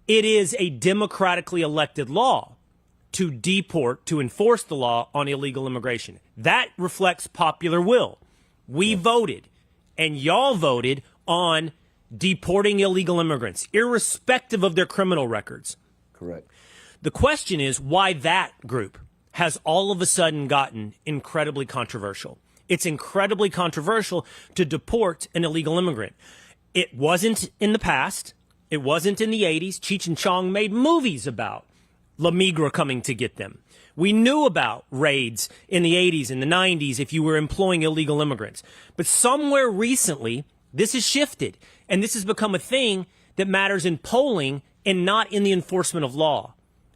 It is a democratically elected law to deport, to enforce the law on illegal immigration. That reflects popular will. We voted, and y'all voted on deporting illegal immigrants, irrespective of their criminal records. Correct. The question is why that group has all of a sudden gotten incredibly controversial. It's incredibly controversial to deport an illegal immigrant. It wasn't in the past. It wasn't in the 80s. Cheech and Chong made movies about La Migra coming to get them. We knew about raids in the 80s and the 90s if you were employing illegal immigrants. But somewhere recently, this has shifted, and this has become a thing that matters in polling and not in the enforcement of law.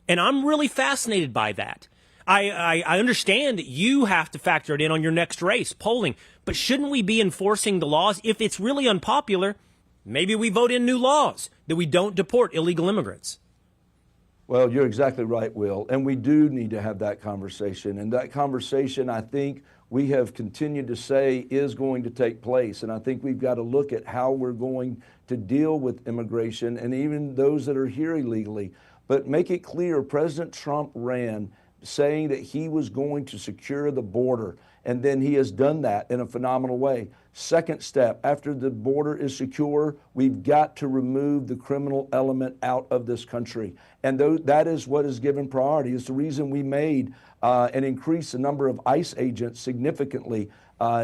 And I'm really fascinated by that. I understand that you have to factor it in on your next race, polling. But shouldn't we be enforcing the laws? If it's really unpopular, maybe we vote in new laws that we don't deport illegal immigrants. Well, you're exactly right, Will. And we do need to have that conversation. And that conversation, I think, we have continued to say is going to take place. And I think we've got to look at how we're going to deal with immigration and even those that are here illegally. But make it clear, President Trump ran saying that he was going to secure the border. And then he has done that in a phenomenal way. Second step, after the border is secure, we've got to remove the criminal element out of this country. And that is what is given priority. It's the reason we made and increased the number of ICE agents significantly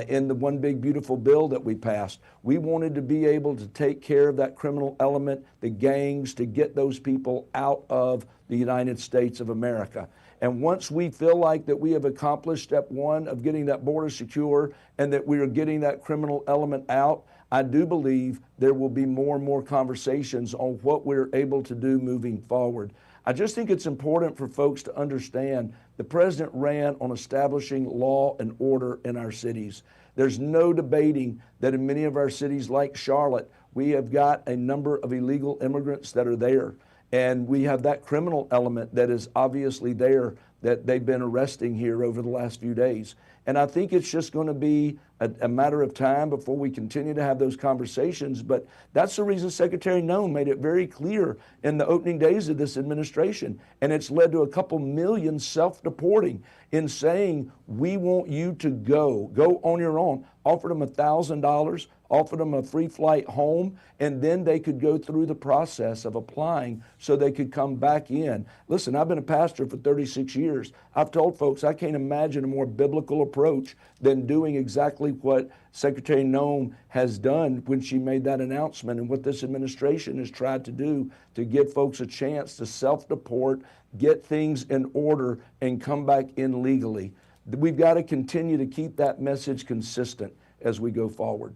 in the One Big Beautiful Bill that we passed. We wanted to be able to take care of that criminal element, the gangs, to get those people out of the United States of America. And once we feel like that we have accomplished step one of getting that border secure and that we are getting that criminal element out, I do believe there will be more and more conversations on what we're able to do moving forward. I just think it's important for folks to understand the president ran on establishing law and order in our cities. There's no debating that in many of our cities like Charlotte, we have got a number of illegal immigrants that are there. And we have that criminal element that is obviously there that they've been arresting here over the last few days. And I think it's just going to be a matter of time before we continue to have those conversations. But that's the reason Secretary Noem made it very clear in the opening days of this administration. And it's led to a couple million self-deporting in saying, we want you to go on your own. Offered them $1,000, offered them a free flight home, and then they could go through the process of applying so they could come back in. Listen, I've been a pastor for 36 years. I've told folks I can't imagine a more biblical approach than doing exactly what Secretary Noem has done when she made that announcement, and what this administration has tried to do to give folks a chance to self-deport, get things in order, and come back in legally. We've got to continue to keep that message consistent as we go forward.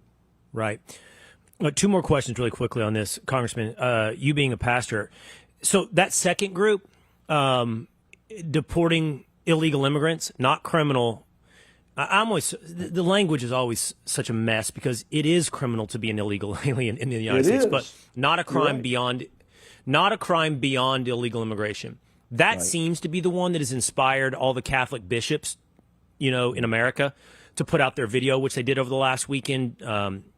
Right. Two more questions really quickly on this, Congressman. You being a pastor, so that second group, deporting illegal immigrants, not criminal. The language is always such a mess because it is criminal to be an illegal alien in the United States, but not a crime beyond illegal immigration. That seems to be the one that has inspired all the Catholic bishops, in America, to put out their video, which they did over the last weekend,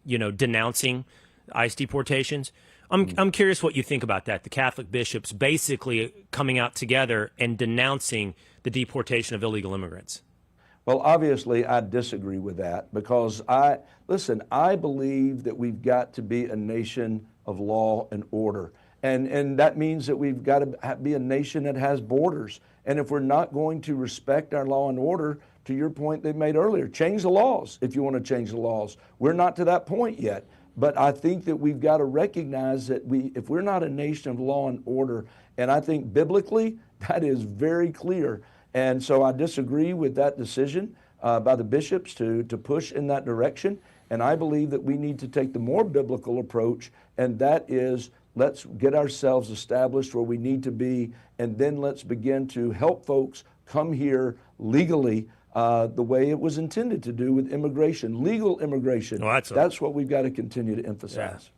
denouncing ICE deportations. I'm curious what you think about that. The Catholic bishops basically coming out together and denouncing the deportation of illegal immigrants. Well, obviously, I disagree with that because I believe that we've got to be a nation of law and order. And that means that we've got to be a nation that has borders. And if we're not going to respect our law and order, to your point they made earlier, change the laws if you want to change the laws. We're not to that point yet. But I think that we've got to recognize that if we're not a nation of law and order, and I think biblically that is very clear. And so I disagree with that decision by the bishops to push in that direction. And I believe that we need to take the more biblical approach, and that is, let's get ourselves established where we need to be, and then let's begin to help folks come here legally the way it was intended to do with immigration, legal immigration. Well, that's what we've got to continue to emphasize.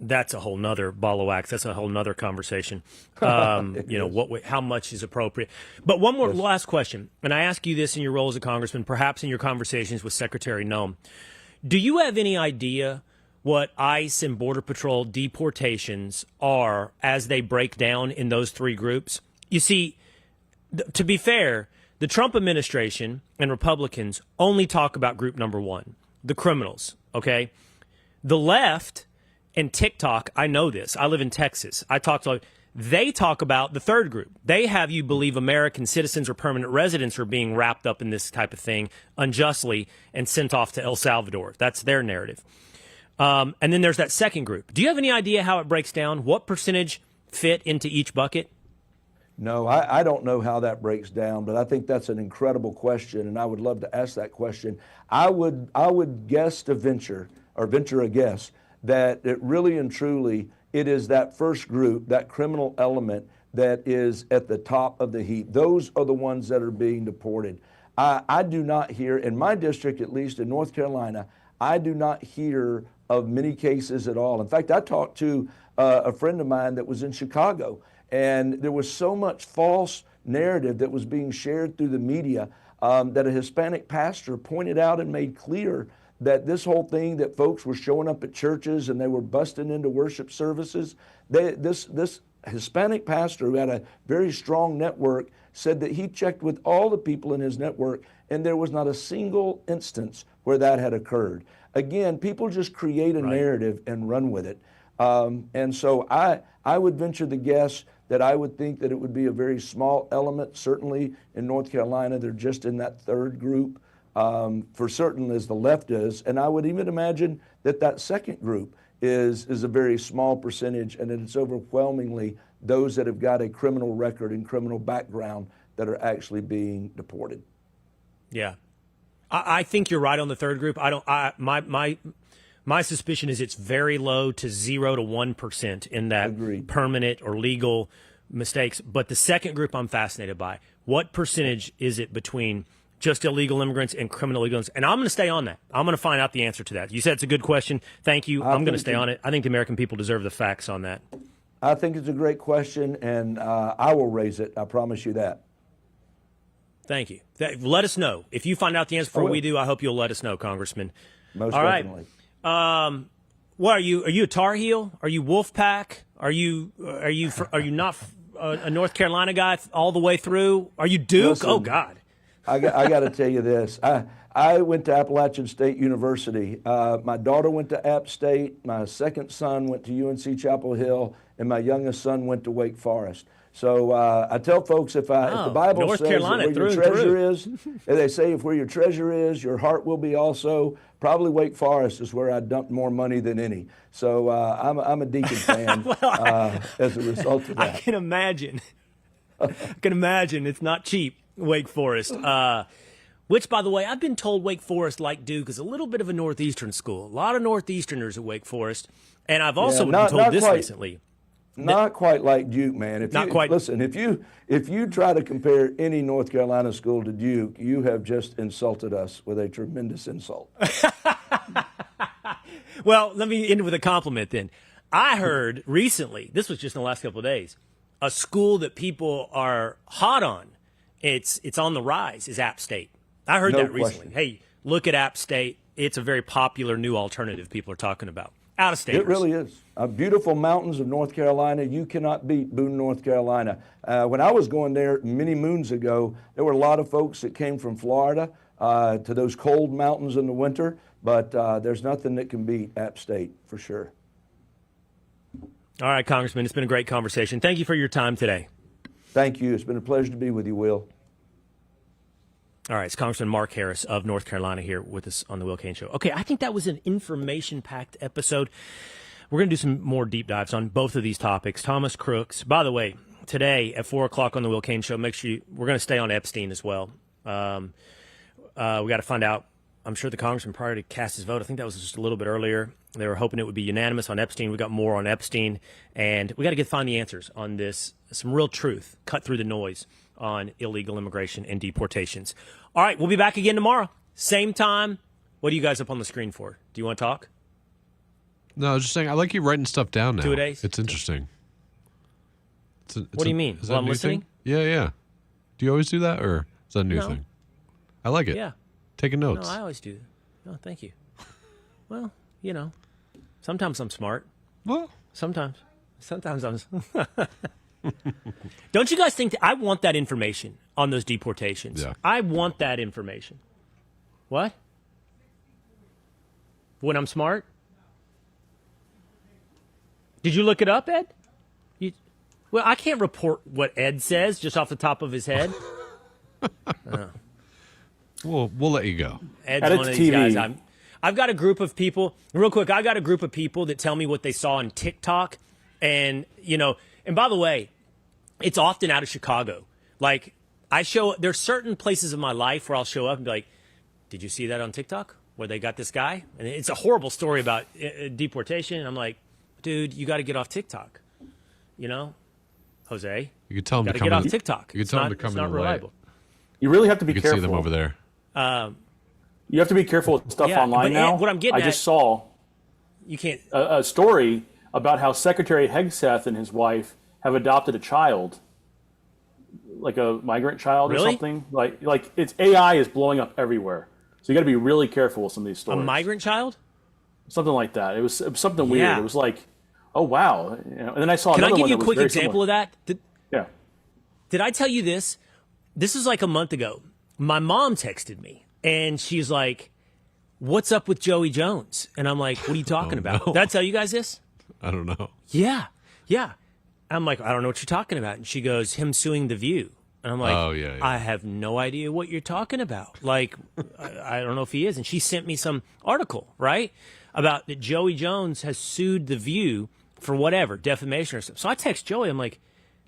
That's a whole nother ball of wax. That's a whole nother conversation. How much is appropriate? But one more last question, and I ask you this in your role as a congressman, perhaps in your conversations with Secretary Noem. Do you have any idea what ICE and Border Patrol deportations are as they break down in those three groups? You see, to be fair, the Trump administration and Republicans only talk about group number one, the criminals, okay? The left and TikTok, I know this. I live in Texas. They talk about the third group. They have you believe American citizens or permanent residents are being wrapped up in this type of thing unjustly and sent off to El Salvador. That's their narrative. And then there's that second group. Do you have any idea how it breaks down? What percentage fit into each bucket? No, I don't know how that breaks down, but I think that's an incredible question, and I would love to ask that question. I would guess to venture a guess that it really and truly it is that first group, that criminal element, that is at the top of the heap. Those are the ones that are being deported. I do not hear, in my district, at least in North Carolina, I do not hear of many cases at all. In fact, I talked to a friend of mine that was in Chicago, and there was so much false narrative that was being shared through the media that a Hispanic pastor pointed out and made clear that this whole thing that folks were showing up at churches and they were busting into worship services, this Hispanic pastor who had a very strong network said that he checked with all the people in his network and there was not a single instance where that had occurred. Again, people just create a narrative and run with it. And so I would venture the guess that I would think that it would be a very small element. Certainly in North Carolina, they're just in that third group, for certain as the left is. And I would even imagine that that second group is a very small percentage, and that it's overwhelmingly those that have got a criminal record and criminal background that are actually being deported. Yeah. I think you're right on the third group. My suspicion is it's very low to 0 to 1% in that Agreed. Permanent or legal mistakes. But the second group I'm fascinated by. What percentage is it between just illegal immigrants and criminal illegals? And I'm going to stay on that. I'm going to find out the answer to that. You said it's a good question. Thank you. I'm going to stay on it. I think the American people deserve the facts on that. I think it's a great question, and I will raise it. I promise you that. Thank you. Let us know. If you find out the answer before we do, I hope you'll let us know, Congressman. Most All definitely. Right. What are you? Are you a Tar Heel? Are you Wolfpack? Are you not a North Carolina guy all the way through? Are you Duke? Listen, oh God. I got to tell you this. I went to Appalachian State University. My daughter went to App State. My second son went to UNC Chapel Hill, and my youngest son went to Wake Forest. So I tell folks, if the Bible North says Carolina, that where your treasure is, and they say if where your treasure is, your heart will be also. Probably Wake Forest is where I dumped more money than any. So I'm a Deacon fan as a result of that. I can imagine. It's not cheap, Wake Forest. Which, by the way, I've been told Wake Forest, like Duke, is a little bit of a Northeastern school. A lot of Northeasterners at Wake Forest. And I've also been told this recently. Not quite like Duke, man. Not quite. Listen, if you try to compare any North Carolina school to Duke, you have just insulted us with a tremendous insult. Well, let me end with a compliment then. I heard recently, this was just in the last couple of days, a school that people are hot on, it's on the rise, is App State. I heard that recently. Hey, look at App State. It's a very popular new alternative people are talking about. Out of state. It really is. Beautiful mountains of North Carolina. You cannot beat Boone, North Carolina. When I was going there many moons ago, there were a lot of folks that came from Florida to those cold mountains in the winter, but there's nothing that can beat App State for sure. All right, Congressman, it's been a great conversation. Thank you for your time today. Thank you. It's been a pleasure to be with you, Will. All right, it's Congressman Mark Harris of North Carolina here with us on the Will Cain Show. Okay, I think that was an information-packed episode. We're going to do some more deep dives on both of these topics. Thomas Crooks. By the way, today at 4 o'clock on the Will Cain Show, make sure we're going to stay on Epstein as well. We got to find out. I'm sure the Congressman, prior to cast his vote, I think that was just a little bit earlier, they were hoping it would be unanimous on Epstein. We got more on Epstein, and we got to find the answers on this, some real truth, cut through the noise on illegal immigration and deportations. All right, we'll be back again tomorrow. Same time. What are you guys up on the screen for? Do you want to talk? No, I was just saying, I like you writing stuff down now. 2 days? It's interesting. What do you mean? Well, I'm listening? Thing? Yeah. Do you always do that, or is that a new No. thing? I like it. Yeah. Taking notes. No, I always do. No, thank you. Well, sometimes I'm smart. Well, Sometimes I'm... Don't you guys think that I want that information on those deportations? Yeah. I want that information. What? When I'm smart? Did you look it up, Ed? Well, I can't report what Ed says just off the top of his head. we'll let you go. Ed's one of these guys. I've got a group of people, real quick, I've got a group of people that tell me what they saw on TikTok. And, and by the way, it's often out of Chicago. Like, there's certain places in my life where I'll show up and be like, did you see that on TikTok where they got this guy? And it's a horrible story about deportation. And I'm like, dude, you got to get off TikTok. Jose, you could tell them to get off TikTok. You could tell them to come it's not in reliable. You really have to be you careful. You can see them over there. You have to be careful with stuff online now. What I'm getting I just saw you can't a story about how Secretary Hegseth and his wife have adopted a child, like a migrant child or something. Like it's AI is blowing up everywhere. So you got to be really careful with some of these stories. A migrant child? Something like that. It was something weird. Yeah. It was like, oh wow. And then I saw Can another I give one you a that was quick very example similar. of that? Yeah. Did I tell you this? This is like a month ago. my mom texted me, and she's like, "What's up with Joey Jones?" And I'm like, "What are you talking about?" no. Did I tell you guys this? I don't know. Yeah. I'm like, "I don't know what you're talking about." And she goes, "Him suing The View." And I'm like, Oh, yeah. I have no idea what you're talking about. Like, I don't know if he is. And she sent me some article, right, about that Joey Jones has sued The View for whatever, defamation or something. So I text Joey. I'm like,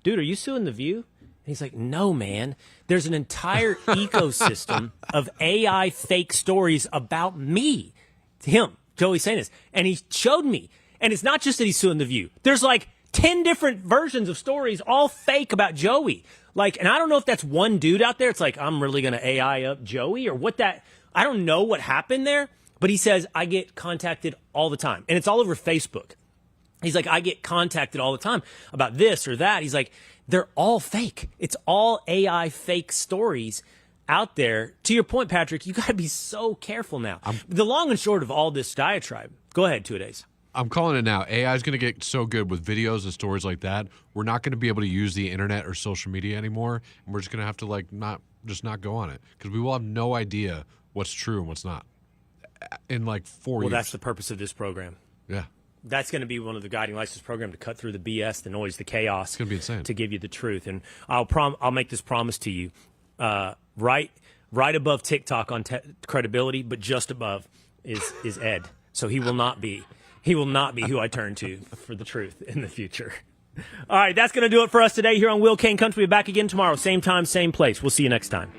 "Dude, are you suing The View?" And he's like, "No, man. There's an entire ecosystem of AI fake stories about me." To him, Joey's saying this. And he showed me. And it's not just that he's suing The View. There's like 10 different versions of stories, all fake about Joey. Like, and I don't know if that's one dude out there. It's like, I'm really going to AI up Joey or what that, I don't know what happened there, but he says, I get contacted all the time. And it's all over Facebook. He's like, I get contacted all the time about this or that. He's like, they're all fake. It's all AI fake stories out there. To your point, Patrick, you got to be so careful now. The long and short of all this diatribe, go ahead, 2 days. I'm calling it now. AI is going to get so good with videos and stories like that. We're not going to be able to use the internet or social media anymore, and we're just going to have to like not go on it because we will have no idea what's true and what's not in like 4 years. Well, that's the purpose of this program. Yeah. That's going to be one of the guiding lights of this program, to cut through the BS, the noise, the chaos. It's going to be insane. To give you the truth. And I'll make this promise to you. Right above TikTok on credibility, but just above is Ed. So he will not be who I turn to for the truth in the future. All right, that's going to do it for us today here on Will Cain Country. We'll be back again tomorrow, same time, same place. We'll see you next time.